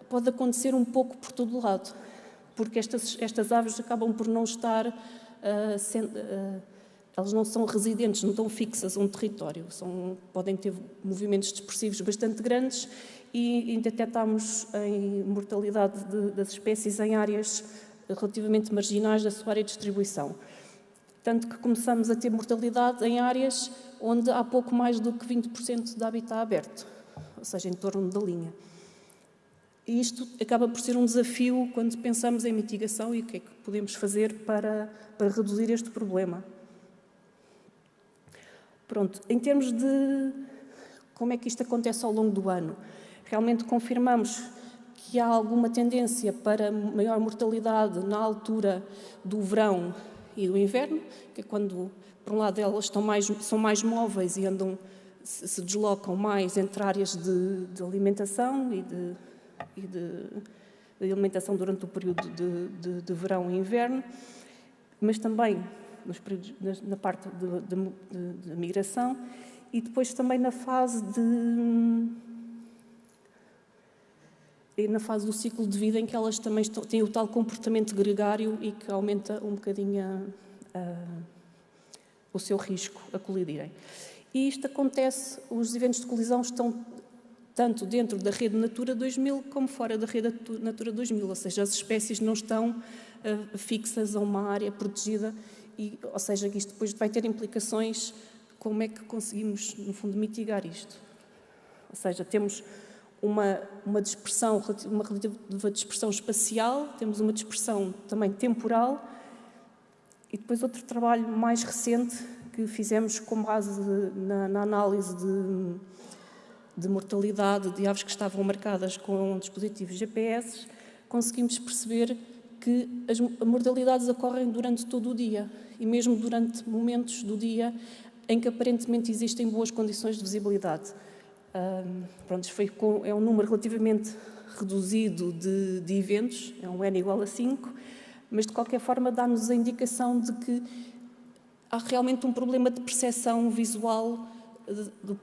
[SPEAKER 5] pode acontecer um pouco por todo o lado, porque estas aves acabam por não estar... elas não são residentes, não estão fixas a um território, podem ter movimentos dispersivos bastante grandes e detectamos em mortalidade das espécies em áreas relativamente marginais da sua área de distribuição. Tanto que começamos a ter mortalidade em áreas onde há pouco mais do que 20% de habitat aberto, ou seja, em torno da linha. E isto acaba por ser um desafio quando pensamos em mitigação e o que é que podemos fazer para reduzir este problema. Pronto, em termos de como é que isto acontece ao longo do ano, realmente confirmamos que há alguma tendência para maior mortalidade na altura do verão e do inverno, que é quando, por um lado, elas são mais móveis e se deslocam mais entre áreas de alimentação e de alimentação durante o período de verão e inverno, mas também nos períodos, na parte de migração e depois também na fase do ciclo de vida em que elas também têm o tal comportamento gregário e que aumenta um bocadinho o seu risco a colidirem. E isto acontece, os eventos de colisão estão tanto dentro da rede Natura 2000 como fora da rede Natura 2000, ou seja, as espécies não estão fixas a uma área protegida, ou seja, isto depois vai ter implicações, como é que conseguimos, no fundo, mitigar isto. Ou seja, temos uma dispersão, uma relativa dispersão espacial, temos uma dispersão também temporal e depois outro trabalho mais recente que fizemos com base na análise de mortalidade de aves que estavam marcadas com dispositivos GPS, conseguimos perceber que as mortalidades ocorrem durante todo o dia e mesmo durante momentos do dia em que aparentemente existem boas condições de visibilidade. É um número relativamente reduzido de eventos, é um N igual a 5, mas de qualquer forma dá-nos a indicação de que há realmente um problema de percepção visual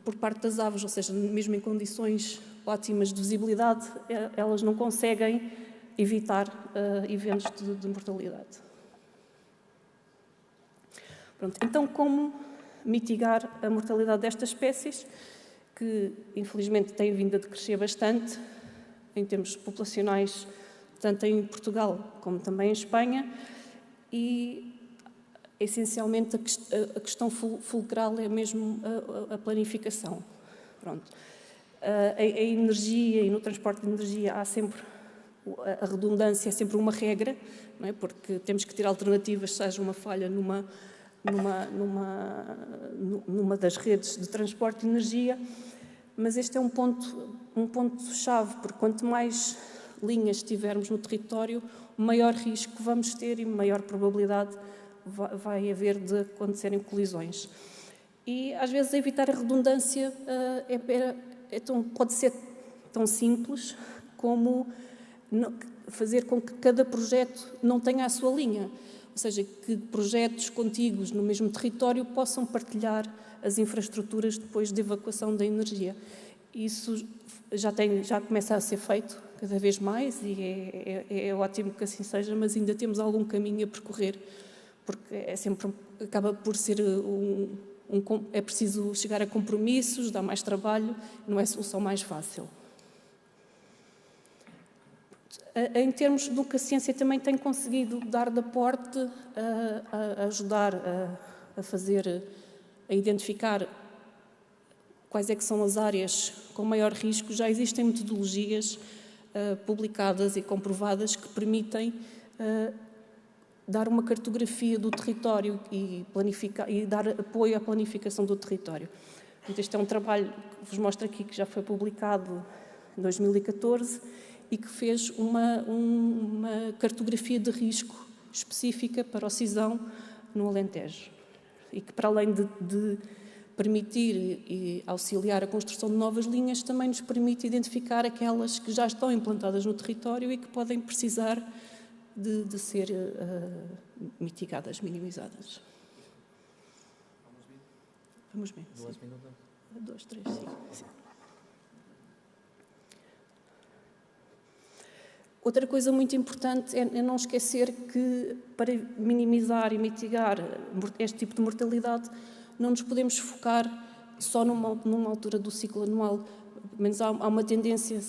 [SPEAKER 5] por parte das aves, ou seja, mesmo em condições ótimas de visibilidade, elas não conseguem evitar eventos de mortalidade. Pronto, então, como mitigar a mortalidade destas espécies, que infelizmente têm vindo a decrescer bastante, em termos populacionais, tanto em Portugal como também em Espanha, e essencialmente a questão fulcral é mesmo a planificação. Pronto. A energia e no transporte de energia há sempre, a redundância é sempre uma regra, não é? Porque temos que ter alternativas se haja uma falha numa das redes de transporte de energia, mas este é um ponto-chave, porque quanto mais linhas tivermos no território, maior risco vamos ter e maior probabilidade vai haver de acontecerem colisões. E, às vezes, evitar a redundância pode ser tão simples como fazer com que cada projeto não tenha a sua linha. Ou seja, que projetos contíguos no mesmo território possam partilhar as infraestruturas depois de evacuação da energia. Isso já começa a ser feito cada vez mais e é ótimo que assim seja, mas ainda temos algum caminho a percorrer, porque acaba por ser é preciso chegar a compromissos, dá mais trabalho, não é a solução mais fácil. Em termos do que a ciência também tem conseguido dar de aporte, a ajudar a identificar quais é que são as áreas com maior risco, já existem metodologias publicadas e comprovadas que permitem dar uma cartografia do território e dar apoio à planificação do território. Portanto, este é um trabalho que vos mostro aqui, que já foi publicado em 2014 e que fez uma cartografia de risco específica para o Cisão no Alentejo. E que, para além de permitir e auxiliar a construção de novas linhas, também nos permite identificar aquelas que já estão implantadas no território e que podem precisar de ser mitigadas, minimizadas. Vamos ver. 2 minutos? 2, 3, sim. Outra coisa muito importante é não esquecer que, para minimizar e mitigar este tipo de mortalidade, não nos podemos focar só numa altura do ciclo anual. Pelo menos há uma tendência,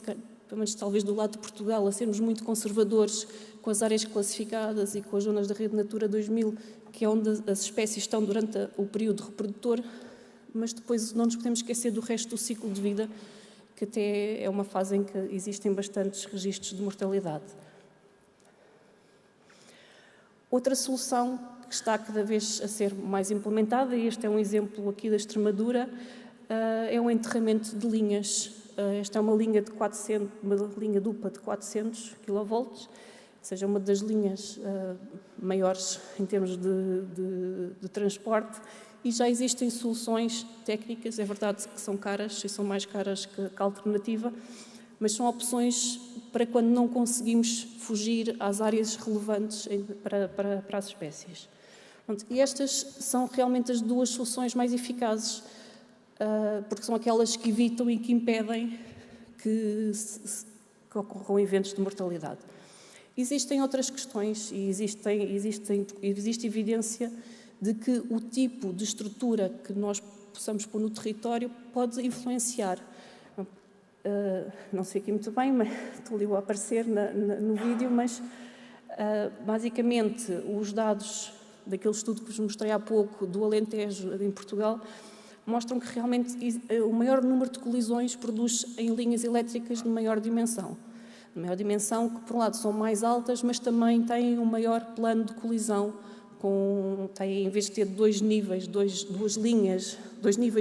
[SPEAKER 5] pelo menos talvez do lado de Portugal, a sermos muito conservadores com as áreas classificadas e com as zonas da rede Natura 2000, que é onde as espécies estão durante o período reprodutor, mas depois não nos podemos esquecer do resto do ciclo de vida, que até é uma fase em que existem bastantes registros de mortalidade. Outra solução que está cada vez a ser mais implementada, e este é um exemplo aqui da Extremadura, é o enterramento de linhas. Esta é uma linha dupla de 400 kV, ou seja, uma das linhas maiores em termos de transporte, e já existem soluções técnicas, é verdade que são caras e são mais caras que a alternativa, mas são opções para quando não conseguimos fugir às áreas relevantes para as espécies. E estas são realmente as duas soluções mais eficazes, porque são aquelas que evitam e que impedem que ocorram eventos de mortalidade. Existem outras questões e existe evidência de que o tipo de estrutura que nós possamos pôr no território pode influenciar. Não sei aqui muito bem, mas estou ali a aparecer no vídeo, mas basicamente os dados daquele estudo que vos mostrei há pouco do Alentejo em Portugal mostram que realmente o maior número de colisões produz em linhas elétricas de maior dimensão. De maior dimensão que, por um lado, são mais altas, mas também têm um maior plano de colisão, em vez de ter dois níveis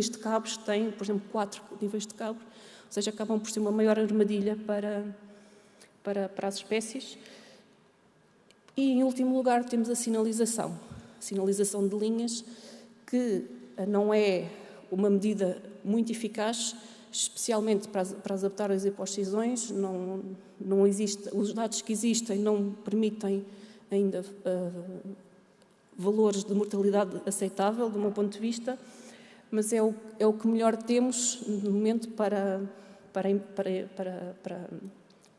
[SPEAKER 5] de cabos, têm, por exemplo, 4 níveis de cabos, ou seja, acabam por ser uma maior armadilha para as espécies. E, em último lugar, temos a sinalização de linhas, que não é uma medida muito eficaz, especialmente para as adaptáveis e para os cisões. Não existe, os dados que existem não permitem ainda valores de mortalidade aceitável, do meu ponto de vista, mas é o que melhor temos no momento para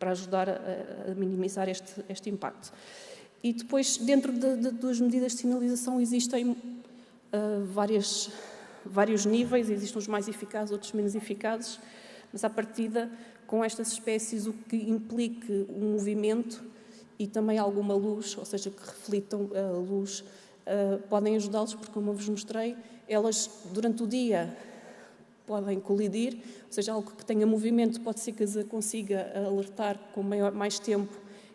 [SPEAKER 5] ajudar a minimizar este impacto. E depois, dentro das medidas de sinalização, existem vários níveis, existem os mais eficazes, outros menos eficazes, mas à partida, com estas espécies, o que implique um movimento e também alguma luz, ou seja, que reflitam a luz, podem ajudá-los, porque, como eu vos mostrei, elas, durante o dia, podem colidir, ou seja, algo que tenha movimento pode ser que as consiga alertar com mais tempo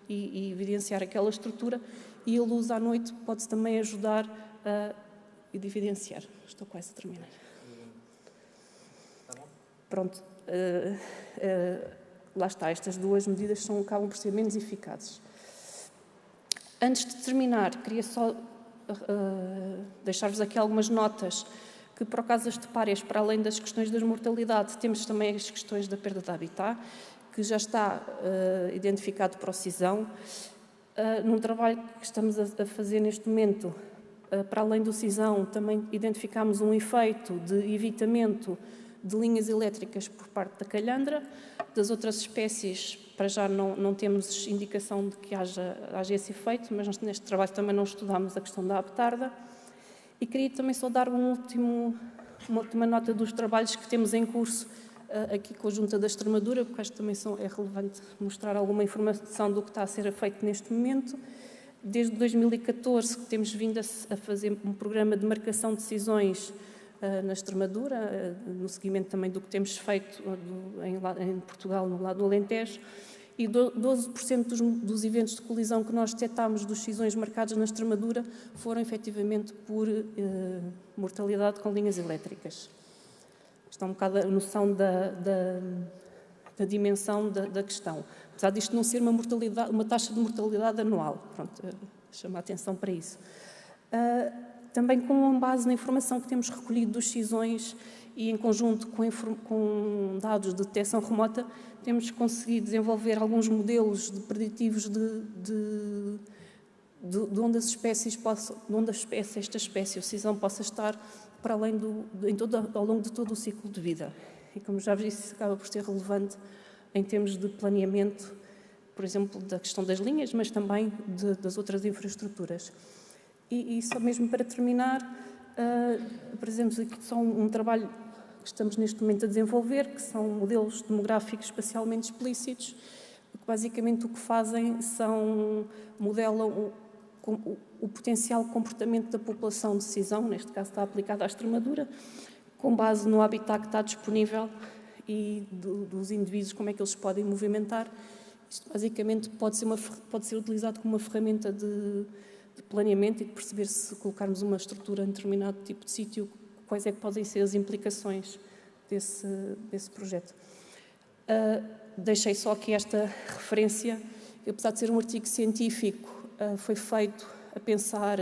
[SPEAKER 5] e evidenciar aquela estrutura, e a luz à noite pode também ajudar a evidenciar. Estou quase a terminar. Pronto. Lá está, estas duas medidas acabam por ser menos eficazes. Antes de terminar, queria só deixar-vos aqui algumas notas, que para o caso das tupárias, para além das questões da mortalidade, temos também as questões da perda de habitat, que já está identificado para o cisão. Num trabalho que estamos a fazer neste momento, para além do cisão, também identificámos um efeito de evitamento de linhas elétricas por parte da calhandra. Das outras espécies, para já não temos indicação de que haja esse efeito, mas nós neste trabalho também não estudámos a questão da aptarda. E queria também só dar uma última nota dos trabalhos que temos em curso aqui com a Junta da Extremadura, porque acho que também é relevante mostrar alguma informação do que está a ser feito neste momento. Desde 2014 que temos vindo a fazer um programa de marcação de cisões na Extremadura, no seguimento também do que temos feito em Portugal, no lado do Alentejo, e 12% dos eventos de colisão que nós detectámos dos cisões marcados na Extremadura foram efetivamente por mortalidade com linhas elétricas. Isto é um bocado a noção da dimensão da questão. Apesar disto não ser uma taxa de mortalidade anual. Pronto, chama a atenção para isso. Também com base na informação que temos recolhido dos cisões e em conjunto com dados de detecção remota, temos conseguido desenvolver alguns modelos preditivos de onde esta espécie, o cisão, possa estar para além ao longo de todo o ciclo de vida. E, como já vos disse, acaba por ser relevante em termos de planeamento, por exemplo, da questão das linhas, mas também das outras infraestruturas. E só mesmo para terminar, apresentamos aqui só um trabalho que estamos neste momento a desenvolver, que são modelos demográficos espacialmente explícitos, que basicamente o que fazem modelam o potencial comportamento da população de cisão, neste caso está aplicado à Extremadura, com base no habitat que está disponível e dos indivíduos, como é que eles podem movimentar. Isto basicamente pode ser utilizado como uma ferramenta de planeamento e de perceber, se colocarmos uma estrutura em determinado tipo de sítio, quais é que podem ser as implicações desse projeto. Deixei só aqui esta referência, que apesar de ser um artigo científico, foi feito a pensar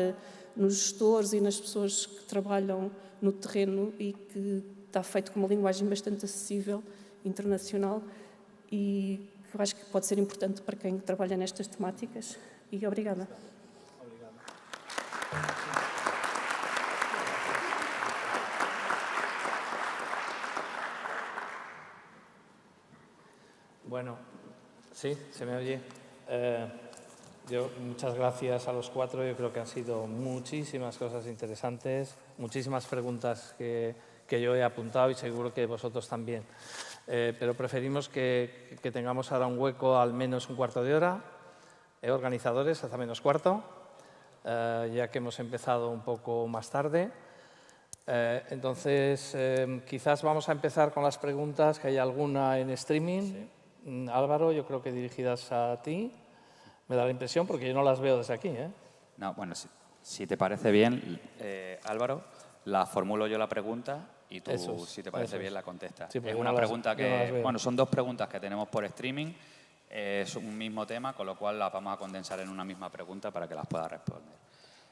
[SPEAKER 5] nos gestores e nas pessoas que trabalham no terreno e que está feito com uma linguagem bastante acessível, internacional, e eu acho que pode ser importante para quem trabalha nestas temáticas. E obrigada.
[SPEAKER 1] Bueno, sí, se me oye. Muchas gracias a los cuatro. Yo creo que han sido muchísimas cosas interesantes, muchísimas preguntas que yo he apuntado y seguro que vosotros también. Pero preferimos que tengamos ahora un hueco al menos un cuarto de hora. Organizadores, hasta menos cuarto, ya que hemos empezado un poco más tarde. Entonces, quizás vamos a empezar con las preguntas, que hay alguna en streaming. Sí. Álvaro, yo creo que dirigidas a ti. Me da la impresión, porque yo no las veo desde aquí, ¿eh?
[SPEAKER 6] No, bueno, si te parece bien, Álvaro, la formulo yo la pregunta y tú, si te parece bien, la contestas.
[SPEAKER 1] Sí,
[SPEAKER 6] es una pregunta que, bueno, son dos preguntas que tenemos por streaming. Es un mismo tema, con lo cual las vamos a condensar en una misma pregunta para que las puedas responder.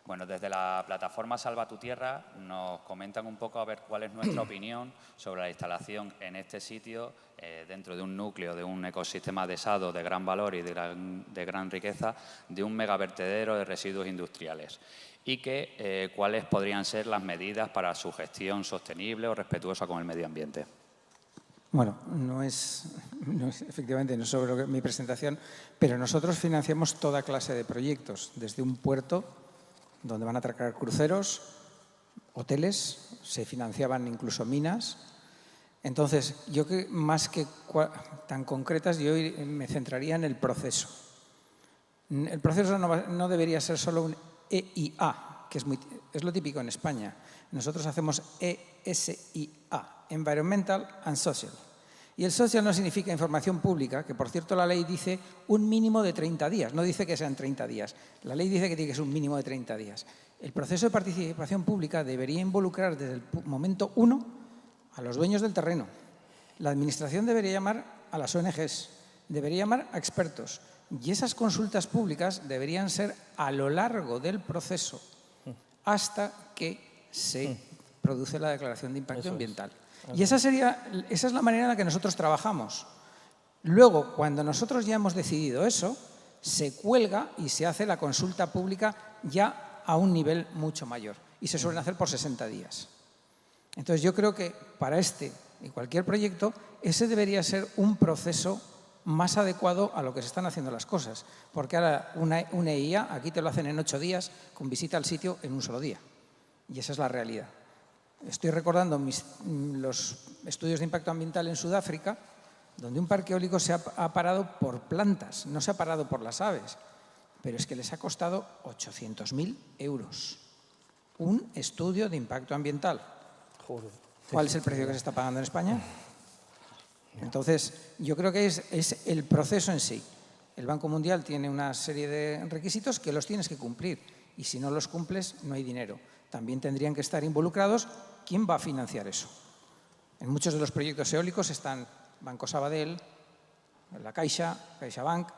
[SPEAKER 6] Bueno, desde la plataforma Salva tu Tierra nos comentan un poco a ver cuál es nuestra opinión sobre la instalación en este sitio dentro de un núcleo, de un ecosistema desado de gran valor y de gran riqueza, de un megavertedero de residuos industriales y cuáles podrían ser las medidas para su gestión sostenible o respetuosa con el medio ambiente.
[SPEAKER 2] Bueno, efectivamente, no es sobre mi presentación, pero nosotros financiamos toda clase de proyectos, desde un puerto donde van a atracar cruceros, hoteles, se financiaban incluso minas. Entonces, yo que más que tan concretas, yo me centraría en el proceso. El proceso no debería ser solo un EIA, que es lo típico en España. Nosotros hacemos ESIA, Environmental and Social. Y el social no significa información pública, que por cierto la ley dice un mínimo de 30 días, no dice que sean 30 días. La ley dice que tiene que ser un mínimo de 30 días. El proceso de participación pública debería involucrar desde el momento 1 a los dueños del terreno. La administración debería llamar a las ONGs, debería llamar a expertos. Y esas consultas públicas deberían ser a lo largo del proceso hasta que se produce la declaración de impacto ambiental. Y esa es la manera en la que nosotros trabajamos. Luego, cuando nosotros ya hemos decidido eso, se cuelga y se hace la consulta pública ya a un nivel mucho mayor. Y se suelen hacer por 60 días. Entonces, yo creo que para este y cualquier proyecto, ese debería ser un proceso más adecuado a lo que se están haciendo las cosas. Porque ahora una EIA, aquí te lo hacen en 8 días, con visita al sitio en un solo día. Y esa es la realidad. Estoy recordando los estudios de impacto ambiental en Sudáfrica, donde un parque eólico se ha parado por plantas, no se ha parado por las aves, pero es que les ha costado 800.000 euros. Un estudio de impacto ambiental. ¿Cuál es el precio que se está pagando en España? Entonces, yo creo que es el proceso en sí. El Banco Mundial tiene una serie de requisitos que los tienes que cumplir y si no los cumples no hay dinero. También tendrían que estar involucrados quién va a financiar eso. En muchos de los proyectos eólicos están Banco Sabadell, la Caixa, CaixaBank,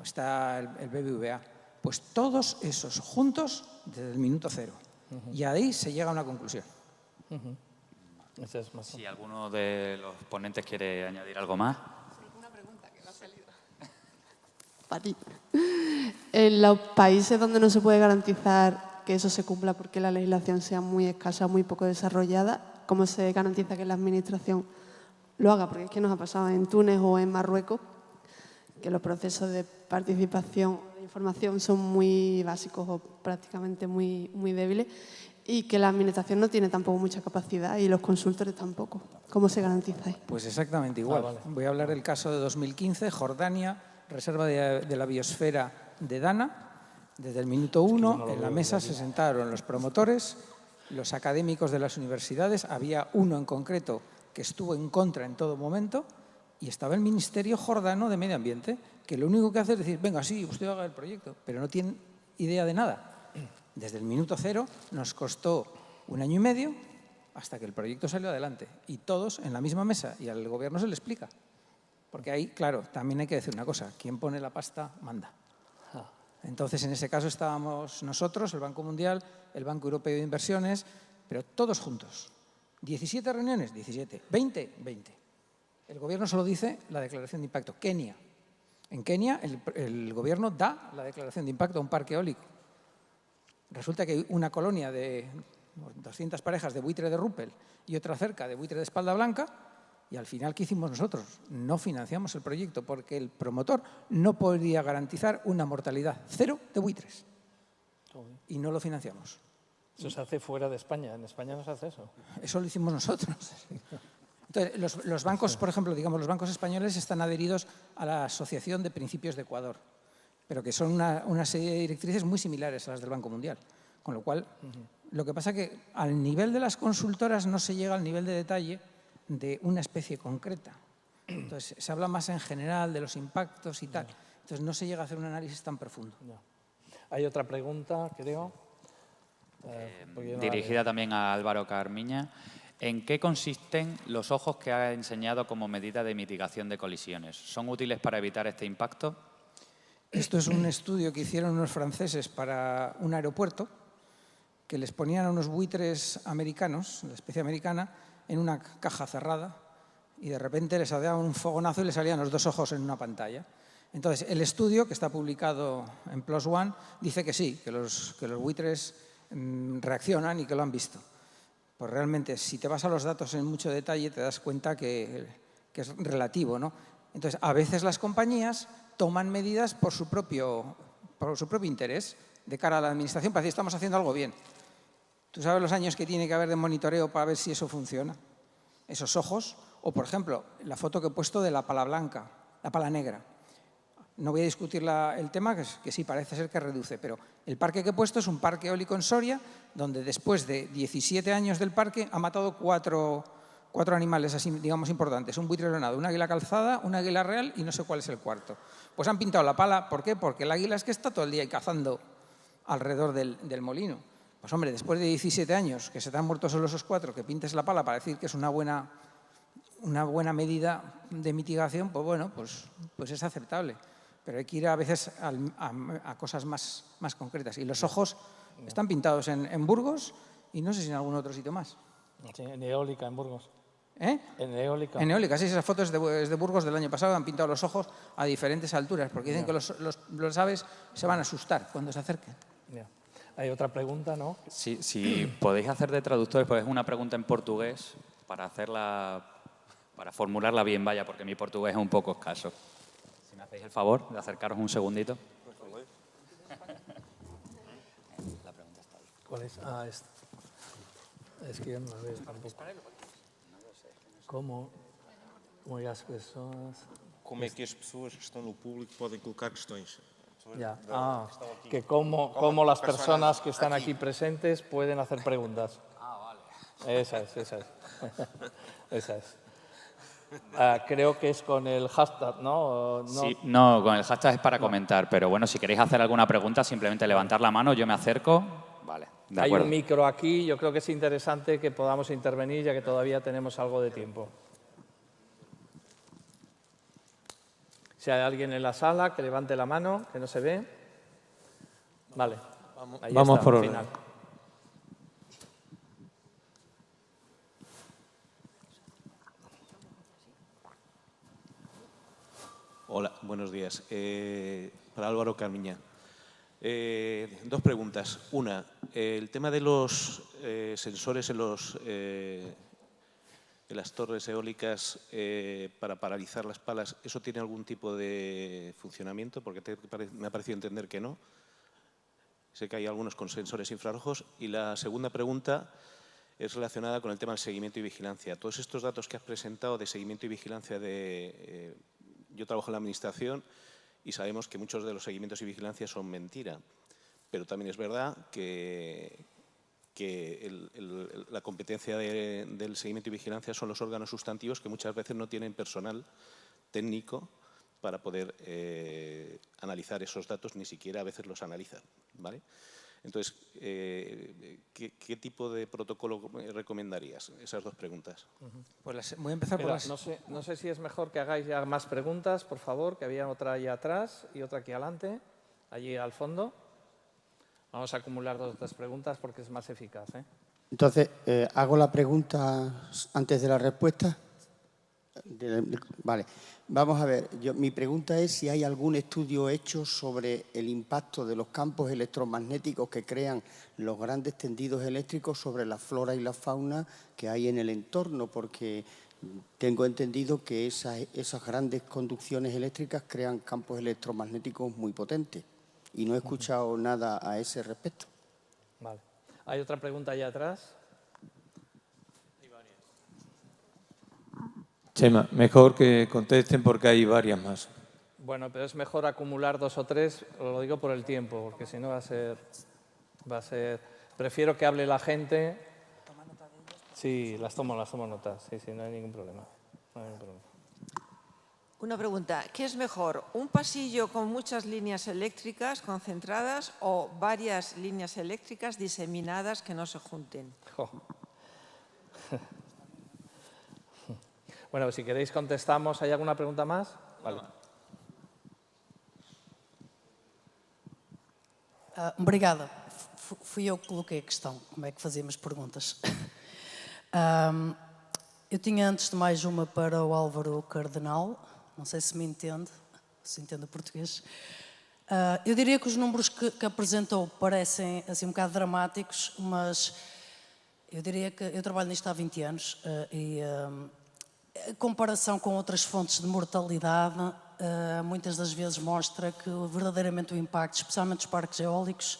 [SPEAKER 2] está el BBVA. Pues todos esos juntos desde el minuto cero. Y ahí se llega a una conclusión.
[SPEAKER 6] Si alguno de los ponentes quiere añadir algo más.
[SPEAKER 3] Una pregunta que me ha salido. Para ti. En los países donde no se puede garantizar que eso se cumpla porque la legislación sea muy escasa, muy poco desarrollada, ¿cómo se garantiza que la administración lo haga? Porque es que nos ha pasado en Túnez o en Marruecos que los procesos de participación de información son muy básicos o prácticamente muy débiles y que la administración no tiene tampoco mucha capacidad y los consultores tampoco. ¿Cómo se garantiza?
[SPEAKER 2] Pues exactamente igual. Vale. Voy a hablar del caso de 2015, Jordania, reserva de la biosfera de Dana. Desde el minuto 1, en la mesa se sentaron los promotores, los académicos de las universidades, había uno en concreto que estuvo en contra en todo momento y estaba el Ministerio Jordano de Medio Ambiente, que lo único que hace es decir, venga, sí, usted haga el proyecto, pero no tiene idea de nada. Desde el minuto 0 nos costó 1 año y medio hasta que el proyecto salió adelante y todos en la misma mesa y al gobierno se le explica. Porque ahí, claro, también hay que decir una cosa, quien pone la pasta manda. Entonces, en ese caso estábamos nosotros, el Banco Mundial, el Banco Europeo de Inversiones, pero todos juntos. 17 reuniones, 17. 20, 20. El Gobierno solo dice la declaración de impacto. Kenia. En Kenia el Gobierno da la declaración de impacto a un parque eólico. Resulta que hay una colonia de 200 parejas de buitre de Ruppel y otra cerca de buitre de espalda blanca, y al final, ¿qué hicimos nosotros? No financiamos el proyecto porque el promotor no podía garantizar una mortalidad cero de buitres. Y no lo financiamos.
[SPEAKER 7] Eso se hace fuera de España. En España no se hace eso.
[SPEAKER 2] Eso lo hicimos nosotros. Entonces, los bancos, por ejemplo, digamos, los bancos españoles están adheridos a la Asociación de Principios de Ecuador, pero que son una serie de directrices muy similares a las del Banco Mundial. Con lo cual, lo que pasa es que al nivel de las consultoras no se llega al nivel de detalle de una especie concreta. Entonces, se habla más en general de los impactos y tal. Entonces, no se llega a hacer un análisis tan profundo.
[SPEAKER 7] Hay otra pregunta, creo.
[SPEAKER 6] Dirigida también a Álvaro Carmiña. ¿En qué consisten los ojos que ha enseñado como medida de mitigación de colisiones? ¿Son útiles para evitar este impacto?
[SPEAKER 2] Esto es un estudio que hicieron unos franceses para un aeropuerto, que les ponían a unos buitres americanos, de especie americana, en una caja cerrada, y de repente les daban un fogonazo y les salían los dos ojos en una pantalla. Entonces, el estudio, que está publicado en PLOS ONE, dice que sí, que los buitres reaccionan y que lo han visto. Pues realmente, si te vas a los datos en mucho detalle, te das cuenta que es relativo, ¿no? Entonces, a veces las compañías toman medidas por su propio interés de cara a la administración para decir, estamos haciendo algo bien. ¿Tú sabes los años que tiene que haber de monitoreo para ver si eso funciona? Esos ojos. O, por ejemplo, la foto que he puesto de la pala blanca, la pala negra. No voy a discutir el tema, que sí, parece ser que reduce, pero el parque que he puesto es un parque eólico en Soria, donde después de 17 años del parque ha matado cuatro animales así, digamos, importantes. Un buitre leonado, un águila calzada, un águila real y no sé cuál es el cuarto. Pues han pintado la pala. ¿Por qué? Porque el águila es que está todo el día ahí cazando alrededor del molino. Pues hombre, después de 17 años que se te han muerto solo esos 4, que pintes la pala para decir que es una buena medida de mitigación, pues bueno, pues es aceptable. Pero hay que ir a veces a cosas más concretas. Y los ojos están pintados en Burgos y no sé si en algún otro sitio más.
[SPEAKER 7] Sí, en eólica, en Burgos.
[SPEAKER 2] ¿Eh?
[SPEAKER 7] En eólica.
[SPEAKER 2] En eólica, sí, esa foto es de Burgos del año pasado, han pintado los ojos a diferentes alturas, porque dicen que los aves se van a asustar cuando se acerquen.
[SPEAKER 7] Ya. Hay otra pregunta, ¿no?
[SPEAKER 6] Si podéis hacer de traductores, pues es una pregunta en portugués para formularla bien, vaya, porque mi portugués es un poco escaso. Si me hacéis el favor de acercaros un segundito. La pregunta está ahí.
[SPEAKER 7] ¿Cuál es? Ah, esta. Es que yo no lo veo tampoco. Como as pessoas...
[SPEAKER 4] Como é que as pessoas que estão no público podem colocar questões?
[SPEAKER 7] Ya. Que cómo las personas que están aquí presentes pueden hacer preguntas.
[SPEAKER 6] Ah, vale.
[SPEAKER 7] Esa es. Esa es. Creo que es con el hashtag, ¿no?
[SPEAKER 6] Sí, no, con el hashtag es para comentar, pero bueno, si queréis hacer alguna pregunta, simplemente levantar la mano, yo me acerco. Vale, de acuerdo.
[SPEAKER 7] Hay un micro aquí, yo creo que es interesante que podamos intervenir ya que todavía tenemos algo de tiempo. Si hay alguien en la sala, que levante la mano, que no se ve. Vale.
[SPEAKER 8] Vamos por orden.
[SPEAKER 7] Final.
[SPEAKER 8] Hola, buenos días. Para Álvaro Carmiña. Dos preguntas. Una, el tema de los sensores en las torres eólicas para paralizar las palas, ¿eso tiene algún tipo de funcionamiento? Porque me ha parecido entender que no. Sé que hay algunos con sensores infrarrojos. Y la segunda pregunta es relacionada con el tema del seguimiento y vigilancia. Todos estos datos que has presentado de seguimiento y vigilancia yo trabajo en la administración y sabemos que muchos de los seguimientos y vigilancias son mentira. Pero también es verdad que la competencia del seguimiento y vigilancia son los órganos sustantivos que muchas veces no tienen personal técnico para poder analizar esos datos, ni siquiera a veces los analizan, ¿vale? Entonces, ¿qué tipo de protocolo recomendarías? Esas dos preguntas.
[SPEAKER 2] Pues voy a empezar por las...
[SPEAKER 7] No sé si es mejor que hagáis ya más preguntas, por favor, que había otra allá atrás y otra aquí adelante, allí al fondo. Vamos a acumular 2 o 3 preguntas porque es más eficaz, ¿eh?
[SPEAKER 9] Entonces, ¿hago la pregunta antes de la respuesta? Vale, vamos a ver. Mi pregunta es si hay algún estudio hecho sobre el impacto de los campos electromagnéticos que crean los grandes tendidos eléctricos sobre la flora y la fauna que hay en el entorno, porque tengo entendido que esas grandes conducciones eléctricas crean campos electromagnéticos muy potentes y no he escuchado nada a ese respecto.
[SPEAKER 7] Vale. ¿Hay otra pregunta allá atrás?
[SPEAKER 10] Chema, mejor que contesten porque hay varias más.
[SPEAKER 7] Bueno, pero es mejor acumular 2 o 3, lo digo por el tiempo, porque si no va a ser... Prefiero que hable la gente.
[SPEAKER 11] ¿Toma nota de ellas?
[SPEAKER 7] Sí, las tomo notas. Sí, no hay ningún problema. No hay ningún problema.
[SPEAKER 11] Una pregunta, ¿qué es mejor? ¿Un pasillo con muchas líneas eléctricas concentradas o varias líneas eléctricas diseminadas que no se junten?
[SPEAKER 7] Bueno, si queréis contestamos. ¿Hay alguna pregunta más? Vale.
[SPEAKER 12] Obrigada. Fui eu que coloquei a questão, como é que fazíamos perguntas. Eu tinha antes de mais uma para o Álvaro Cardenal, não sei se me entende, se entende o português. Eu diria que os números que apresentou parecem assim um bocado dramáticos, mas eu diria que eu trabalho nisto há 20 anos e a comparação com outras fontes de mortalidade muitas das vezes mostra que verdadeiramente o impacto, especialmente dos parques eólicos,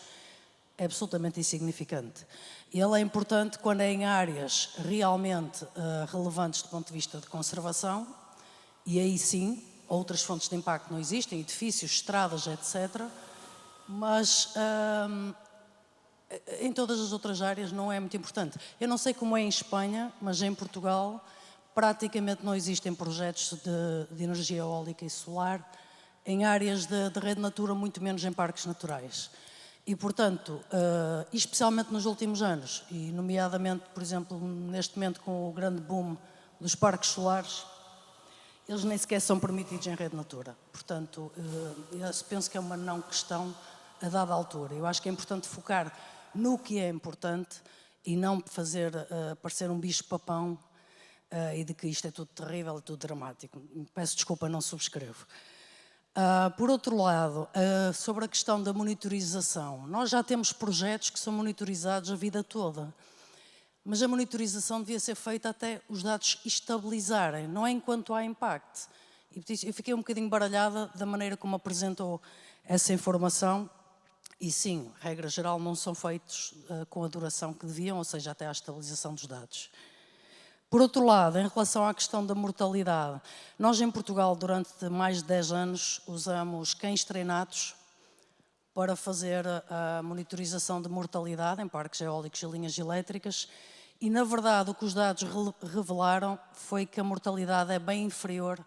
[SPEAKER 12] é absolutamente insignificante. E ele é importante quando é em áreas realmente relevantes do ponto de vista de conservação, e aí sim, outras fontes de impacto não existem, edifícios, estradas, etc. Mas em todas as outras áreas não é muito importante. Eu não sei como é em Espanha, mas em Portugal praticamente não existem projetos de energia eólica e solar em áreas de rede Natura, muito menos em parques naturais. E, portanto, especialmente nos últimos anos, e nomeadamente, por exemplo, neste momento com o grande boom dos parques solares, eles nem sequer são permitidos em rede Natura. Portanto, eu penso que é uma não questão a dada altura. Eu acho que é importante focar no que é importante e não fazer parecer um bicho-papão e de que isto é tudo terrível, é tudo dramático. Peço desculpa, não subscrevo. Por outro lado, sobre a questão da monitorização, nós já temos projetos que são monitorizados a vida toda, mas a monitorização devia ser feita até os dados estabilizarem, não é enquanto há impacto. E eu fiquei um bocadinho baralhada da maneira como apresentou essa informação e sim, regra geral, não são feitos com a duração que deviam, ou seja, até à estabilização dos dados. Por outro lado, em relação à questão da mortalidade, nós em Portugal durante mais de 10 anos usamos cães treinados para fazer a monitorização de mortalidade em parques eólicos e linhas elétricas e, na verdade, o que os dados revelaram foi que a mortalidade é bem inferior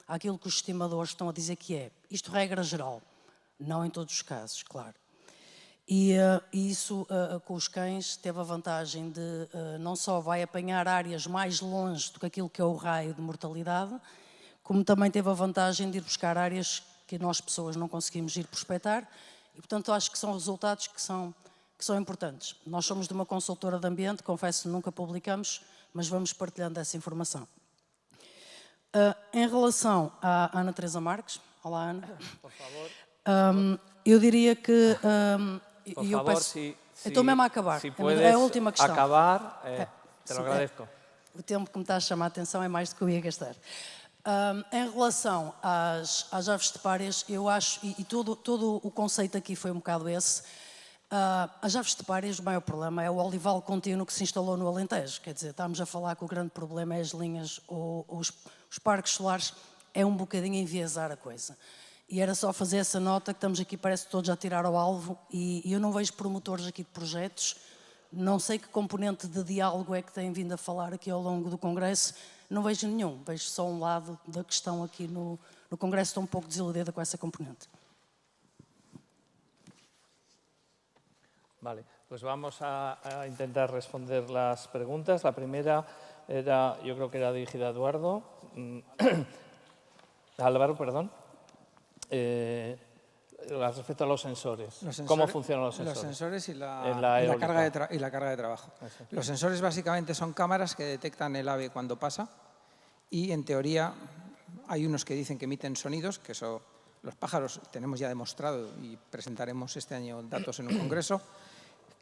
[SPEAKER 12] àquilo que os estimadores estão a dizer que é. Isto regra geral, não em todos os casos, claro. E isso, com os cães, teve a vantagem de não só vai apanhar áreas mais longe do que aquilo que é o raio de mortalidade, como também teve a vantagem de ir buscar áreas que nós, pessoas, não conseguimos ir prospectar. E, portanto, acho que são resultados que são importantes. Nós somos de uma consultora de ambiente, confesso que nunca publicamos, mas vamos partilhando essa informação. Em relação à Ana Teresa Marques, olá Ana.
[SPEAKER 7] Por favor.
[SPEAKER 12] Eu diria que...
[SPEAKER 7] Por
[SPEAKER 12] eu
[SPEAKER 7] favor,
[SPEAKER 12] peço, estou mesmo a acabar.
[SPEAKER 7] Se puedes
[SPEAKER 12] é a última questão.
[SPEAKER 7] acabar, te lo agradezco.
[SPEAKER 12] O tempo que me está a chamar a atenção é mais do que eu ia gastar. Em relação às aves estepárias, eu acho, e todo o conceito aqui foi um bocado esse, as aves estepárias, o maior problema é o olival contínuo que se instalou no Alentejo. Quer dizer, estamos a falar que o grande problema é as linhas ou os parques solares, é um bocadinho enviesar a coisa. E era só fazer essa nota que estamos aqui, parece todos a tirar ao alvo e eu não vejo promotores aqui de projetos, não sei que componente de diálogo é que têm vindo a falar aqui ao longo do Congresso, não vejo nenhum, vejo só um lado da questão aqui no Congresso, estou um pouco desiludida com essa componente.
[SPEAKER 7] Vale, pues vamos a intentar responder las preguntas. La primera era, yo creo que era dirigida a Eduardo. Álvaro, perdón. Respecto a los sensores. ¿Cómo funcionan los sensores?
[SPEAKER 2] Los sensores y la carga de trabajo. Los sensores básicamente son cámaras que detectan el ave cuando pasa y en teoría hay unos que dicen que emiten sonidos, que son los pájaros, tenemos ya demostrado y presentaremos este año datos en un congreso,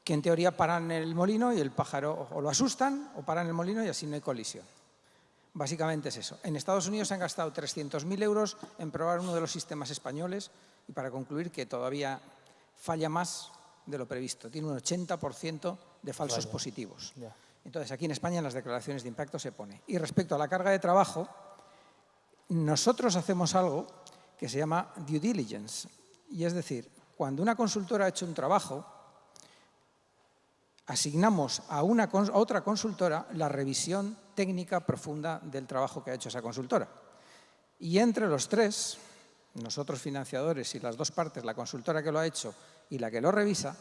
[SPEAKER 2] que en teoría paran el molino y el pájaro o lo asustan o paran el molino y así no hay colisión. Básicamente es eso. En Estados Unidos se han gastado 300.000 euros en probar uno de los sistemas españoles y para concluir que todavía falla más de lo previsto. Tiene un 80% de falsos positivos. Entonces, aquí en España en las declaraciones de impacto se pone. Y respecto a la carga de trabajo, nosotros hacemos algo que se llama due diligence. Y es decir, cuando una consultora ha hecho un trabajo, asignamos a otra consultora la revisión técnica profunda del trabajo que ha hecho esa consultora. Y entre los tres, nosotros financiadores y las dos partes, la consultora que lo ha hecho y la que lo revisa,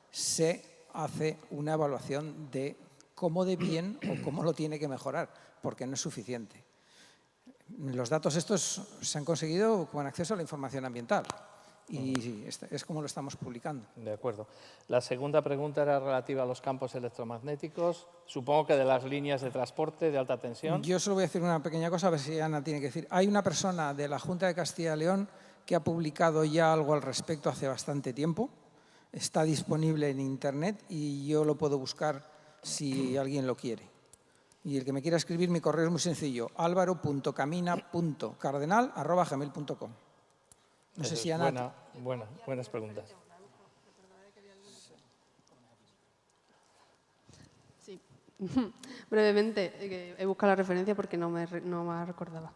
[SPEAKER 2] se hace una evaluación de cómo de bien o cómo lo tiene que mejorar, porque no es suficiente. Los datos estos se han conseguido con acceso a la información ambiental. Y es como lo estamos publicando.
[SPEAKER 7] De acuerdo. La segunda pregunta era relativa a los campos electromagnéticos, supongo que de las líneas de transporte de alta tensión.
[SPEAKER 2] Yo solo voy a decir una pequeña cosa, a ver si Ana tiene que decir. Hay una persona de la Junta de Castilla y León que ha publicado ya algo al respecto hace bastante tiempo. Está disponible en Internet y yo lo puedo buscar si alguien lo quiere. Y el que me quiera escribir, mi correo es muy sencillo, alvaro.camina.cardenal@gmail.com. No sé si Ana...
[SPEAKER 7] Buenas preguntas.
[SPEAKER 3] Sí, brevemente, he buscado la referencia porque no me recordaba.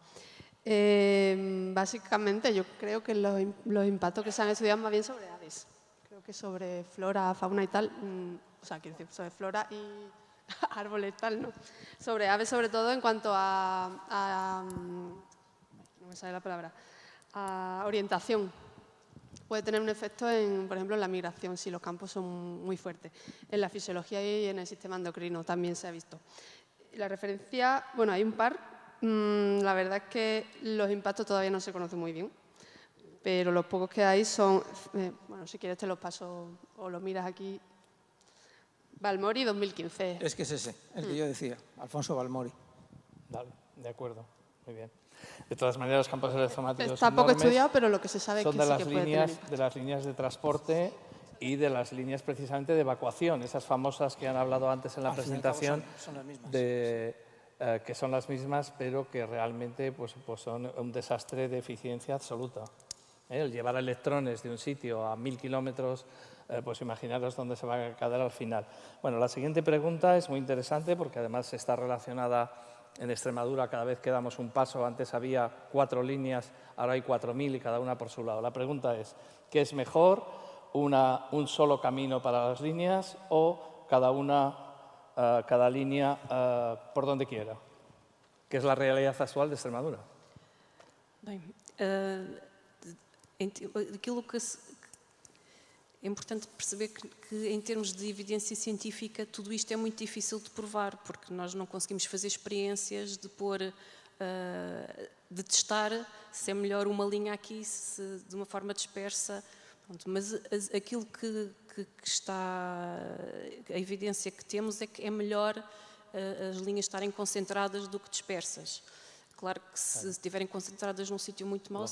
[SPEAKER 3] Básicamente, yo creo que los impactos que se han estudiado más bien sobre aves. Creo que sobre flora, fauna y tal, o sea, quiero decir, sobre flora y árboles tal, ¿no? Sobre aves, sobre todo en cuanto a no me sale la palabra, a orientación. Puede tener un efecto, por ejemplo, en la migración, si los campos son muy fuertes. En la fisiología y en el sistema endocrino también se ha visto. La referencia, bueno, hay un par. La verdad es que los impactos todavía no se conocen muy bien, pero los pocos que hay son, bueno, si quieres te los paso o los miras aquí. Balmori 2015.
[SPEAKER 2] Es que es ese, el que yo decía, Alfonso Balmori.
[SPEAKER 7] Vale, de acuerdo, muy bien. De todas maneras, los campos electromagnéticos
[SPEAKER 3] está poco estudiado, pero lo que se sabe es que sí que puede tener
[SPEAKER 7] de las líneas de transporte y de las líneas precisamente de evacuación, esas famosas que han hablado antes en la presentación,
[SPEAKER 2] son las mismas.
[SPEAKER 7] Que son las mismas, pero que realmente pues son un desastre de eficiencia absoluta. El llevar electrones de un sitio a 1000 kilómetros, pues imaginaros dónde se va a quedar al final. Bueno, la siguiente pregunta es muy interesante porque además está relacionada en Extremadura, cada vez que damos un paso. Antes había 4 líneas, ahora hay 4000 y cada una por su lado. La pregunta es, ¿qué es mejor? ¿Un solo camino para las líneas o cada línea por donde quiera? ¿Qué es la realidad actual de Extremadura?
[SPEAKER 5] Bem, aquilo que é importante perceber que em termos de evidência científica tudo isto é muito difícil de provar, porque nós não conseguimos fazer experiências de de testar se é melhor uma linha aqui, se de uma forma dispersa. Pronto, mas aquilo que está, a evidência que temos é que é melhor as linhas estarem concentradas do que dispersas. Claro que se estiverem concentradas num sítio muito mau,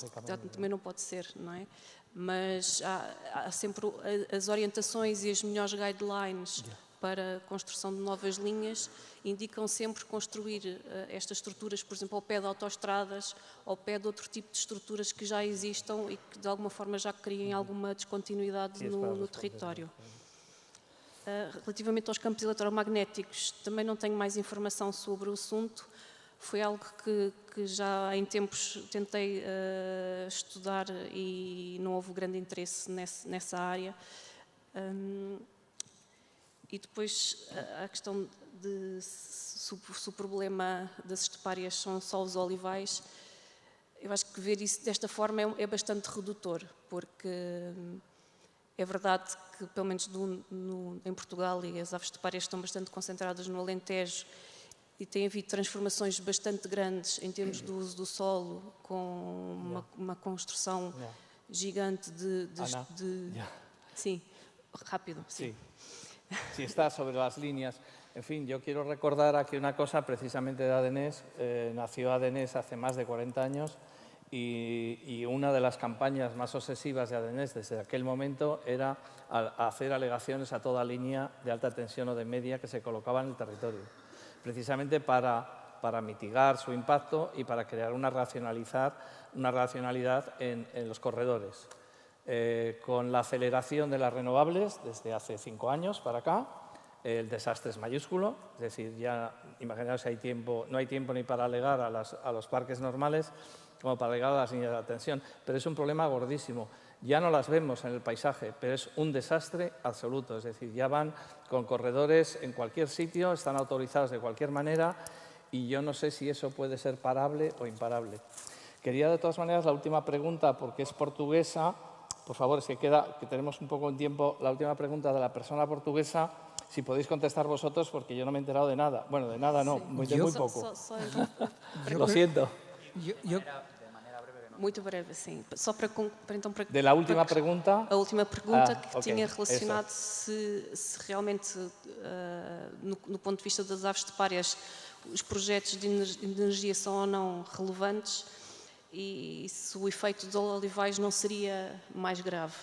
[SPEAKER 5] também não pode ser, não é? Mas há sempre as orientações e as melhores guidelines para a construção de novas linhas indicam sempre construir estas estruturas, por exemplo, ao pé de autoestradas, ao pé de outro tipo de estruturas que já existam e que de alguma forma já criem alguma descontinuidade no território. Relativamente aos campos eletromagnéticos, também não tenho mais informação sobre o assunto. Foi algo que já em tempos tentei estudar e não houve grande interesse nessa área. E depois a questão de se o problema das estepárias são só os olivais, eu acho que ver isso desta forma é bastante redutor, porque é verdade que, pelo menos em Portugal, e as aves estepárias estão bastante concentradas no Alentejo, e tem havido transformações bastante grandes em termos do uso do solo, com uma construção gigante de... Sim, rápido.
[SPEAKER 7] Sí. Si está sobre las líneas, En fin, yo quiero recordar aquí una cosa precisamente de Adenés. Nació Adenés hace más de 40 años y una de las campañas más obsesivas de Adenés desde aquel momento era hacer alegaciones a toda línea de alta tensión o de media que se colocaba en el territorio, precisamente para mitigar su impacto y para crear una racionalidad en los corredores. Con la aceleración de las renovables desde hace 5 años para acá, el desastre es mayúsculo, es decir, ya imaginaos si no hay tiempo ni para alegar a los parques normales como para alegar a las líneas de alta tensión, pero es un problema gordísimo. Ya no las vemos en el paisaje, pero es un desastre absoluto, es decir, ya van con corredores en cualquier sitio, están autorizados de cualquier manera y yo no sé si eso puede ser parable o imparable. Quería de todas maneras la última pregunta, porque es portuguesa, por favor, si que tenemos un poco de tiempo, la última pregunta de la persona portuguesa, si podéis contestar vosotros, porque yo no me he enterado de nada. Bueno, de nada no, muy poco. Lo siento.
[SPEAKER 5] Muito breve, sim. Só para então,
[SPEAKER 7] de la última pregunta.
[SPEAKER 5] A última pergunta que tinha relacionado se realmente, no ponto de vista das aves estepárias, os projetos de energia são ou não relevantes e se o efeito dos olivais não seria mais grave.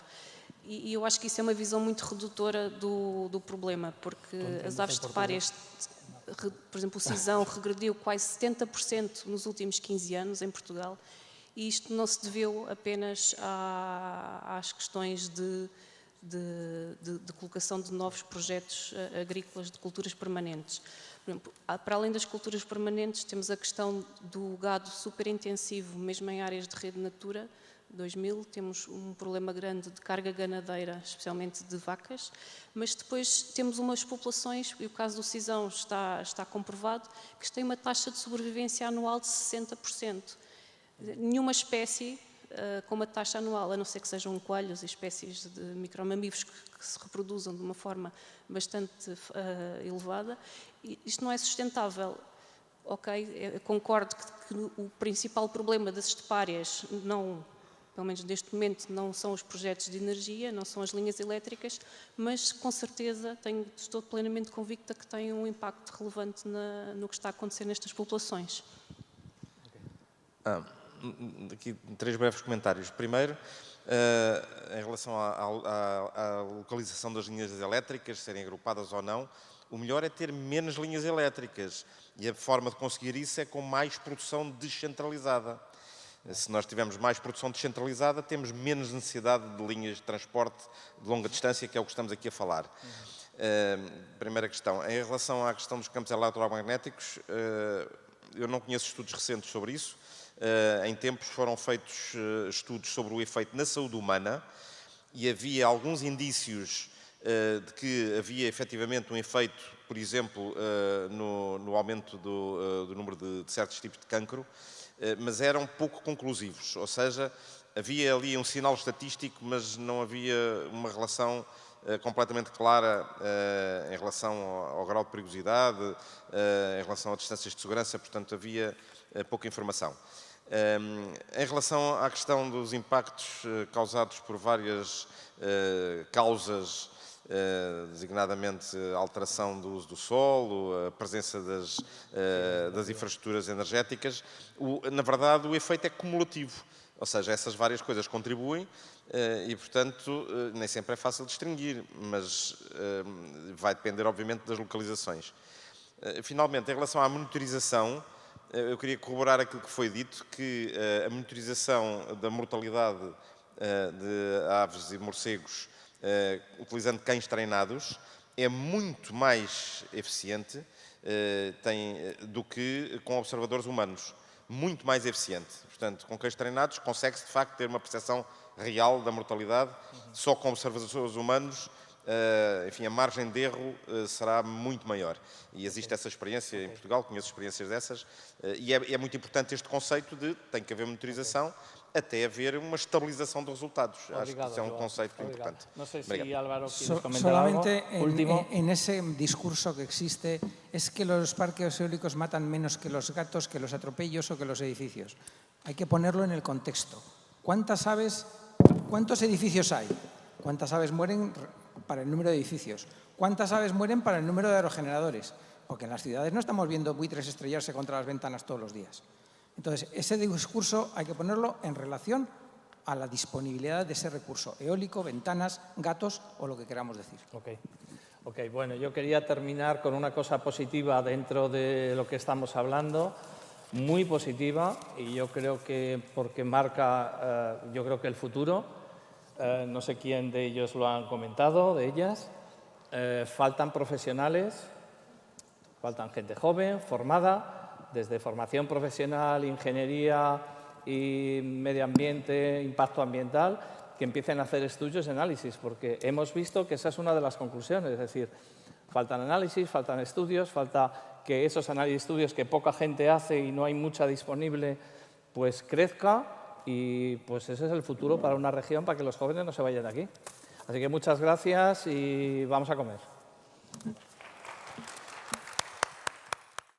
[SPEAKER 5] E eu acho que isso é uma visão muito redutora do problema, porque as aves estepárias, por exemplo, o cisão regrediu quase 70% nos últimos 15 anos em Portugal. E isto não se deveu apenas às questões de colocação de novos projetos agrícolas de culturas permanentes. Por exemplo, para além das culturas permanentes, temos a questão do gado superintensivo, mesmo em áreas de rede Natura 2000, temos um problema grande de carga ganadeira, especialmente de vacas, mas depois temos umas populações, e o caso do cisão está comprovado, que têm uma taxa de sobrevivência anual de 60%. Nenhuma espécie com uma taxa anual, a não ser que sejam coelhos e espécies de micromamíferos que se reproduzam de uma forma bastante elevada, isto não é sustentável. Ok, eu concordo que o principal problema das estepárias, pelo menos neste momento, não são os projetos de energia, não são as linhas elétricas, mas com certeza estou plenamente convicta que tem um impacto relevante no que está a acontecer nestas populações.
[SPEAKER 4] Aqui 3 breves comentários. Primeiro, em relação à localização das linhas elétricas, serem agrupadas ou não, o melhor é ter menos linhas elétricas e a forma de conseguir isso é com mais produção descentralizada. Se nós tivermos mais produção descentralizada, temos menos necessidade de linhas de transporte de longa distância, que é o que estamos aqui a falar. Primeira questão. Em relação à questão dos campos eletromagnéticos, eu não conheço estudos recentes sobre isso. Em tempos foram feitos estudos sobre o efeito na saúde humana e havia alguns indícios de que havia efetivamente um efeito, por exemplo, no aumento do número de certos tipos de cancro, mas eram pouco conclusivos, ou seja, havia ali um sinal estatístico, mas não havia uma relação completamente clara em relação ao grau de perigosidade, em relação a distâncias de segurança, portanto havia pouca informação. Em relação à questão dos impactos causados por várias causas, designadamente a alteração do uso do solo, a presença das infraestruturas energéticas, na verdade o efeito é cumulativo, ou seja, essas várias coisas contribuem e, portanto, nem sempre é fácil distinguir, mas vai depender, obviamente, das localizações. Finalmente, em relação à monitorização, eu queria corroborar aquilo que foi dito, que a monitorização da mortalidade de aves e morcegos utilizando cães treinados é muito mais eficiente do que com observadores humanos. Muito mais eficiente. Portanto, com cães treinados consegue-se, de facto, ter uma percepção real da mortalidade. Só com observadores humanos, enfim, a margem de erro será muito maior. E existe essa experiência em Portugal, conheço experiências dessas, e é muito importante este conceito de tem que haver monitorização até haver uma estabilização de resultados. Acho que isso é um conceito importante.
[SPEAKER 7] No sé si Álvaro quieres comentar
[SPEAKER 2] solamente
[SPEAKER 7] algo. Último.
[SPEAKER 2] En ese discurso que existe es que los parques eólicos matan menos que los gatos, que los atropellos o que los edificios. Hay que ponerlo en el contexto. ¿Cuántas aves, cuántos edificios hay? ¿Cuántas aves mueren para el número de edificios? ¿Cuántas aves mueren para el número de aerogeneradores? Porque en las ciudades no estamos viendo buitres estrellarse contra las ventanas todos los días. Entonces, ese discurso hay que ponerlo en relación a la disponibilidad de ese recurso eólico, ventanas, gatos o lo que queramos decir.
[SPEAKER 7] Ok, bueno, yo quería terminar con una cosa positiva dentro de lo que estamos hablando, muy positiva, y yo creo que porque marca, yo creo que el futuro, no sé quién de ellos lo han comentado, de ellas, faltan profesionales, faltan gente joven, formada, desde formación profesional, ingeniería y medio ambiente, impacto ambiental, que empiecen a hacer estudios y análisis, porque hemos visto que esa es una de las conclusiones, es decir, faltan análisis, faltan estudios, falta que esos análisis y estudios que poca gente hace y no hay mucha disponible, pues crezca, y pues ese es el futuro para una región, para que los jóvenes no se vayan de aquí. Así que muchas gracias y vamos a comer.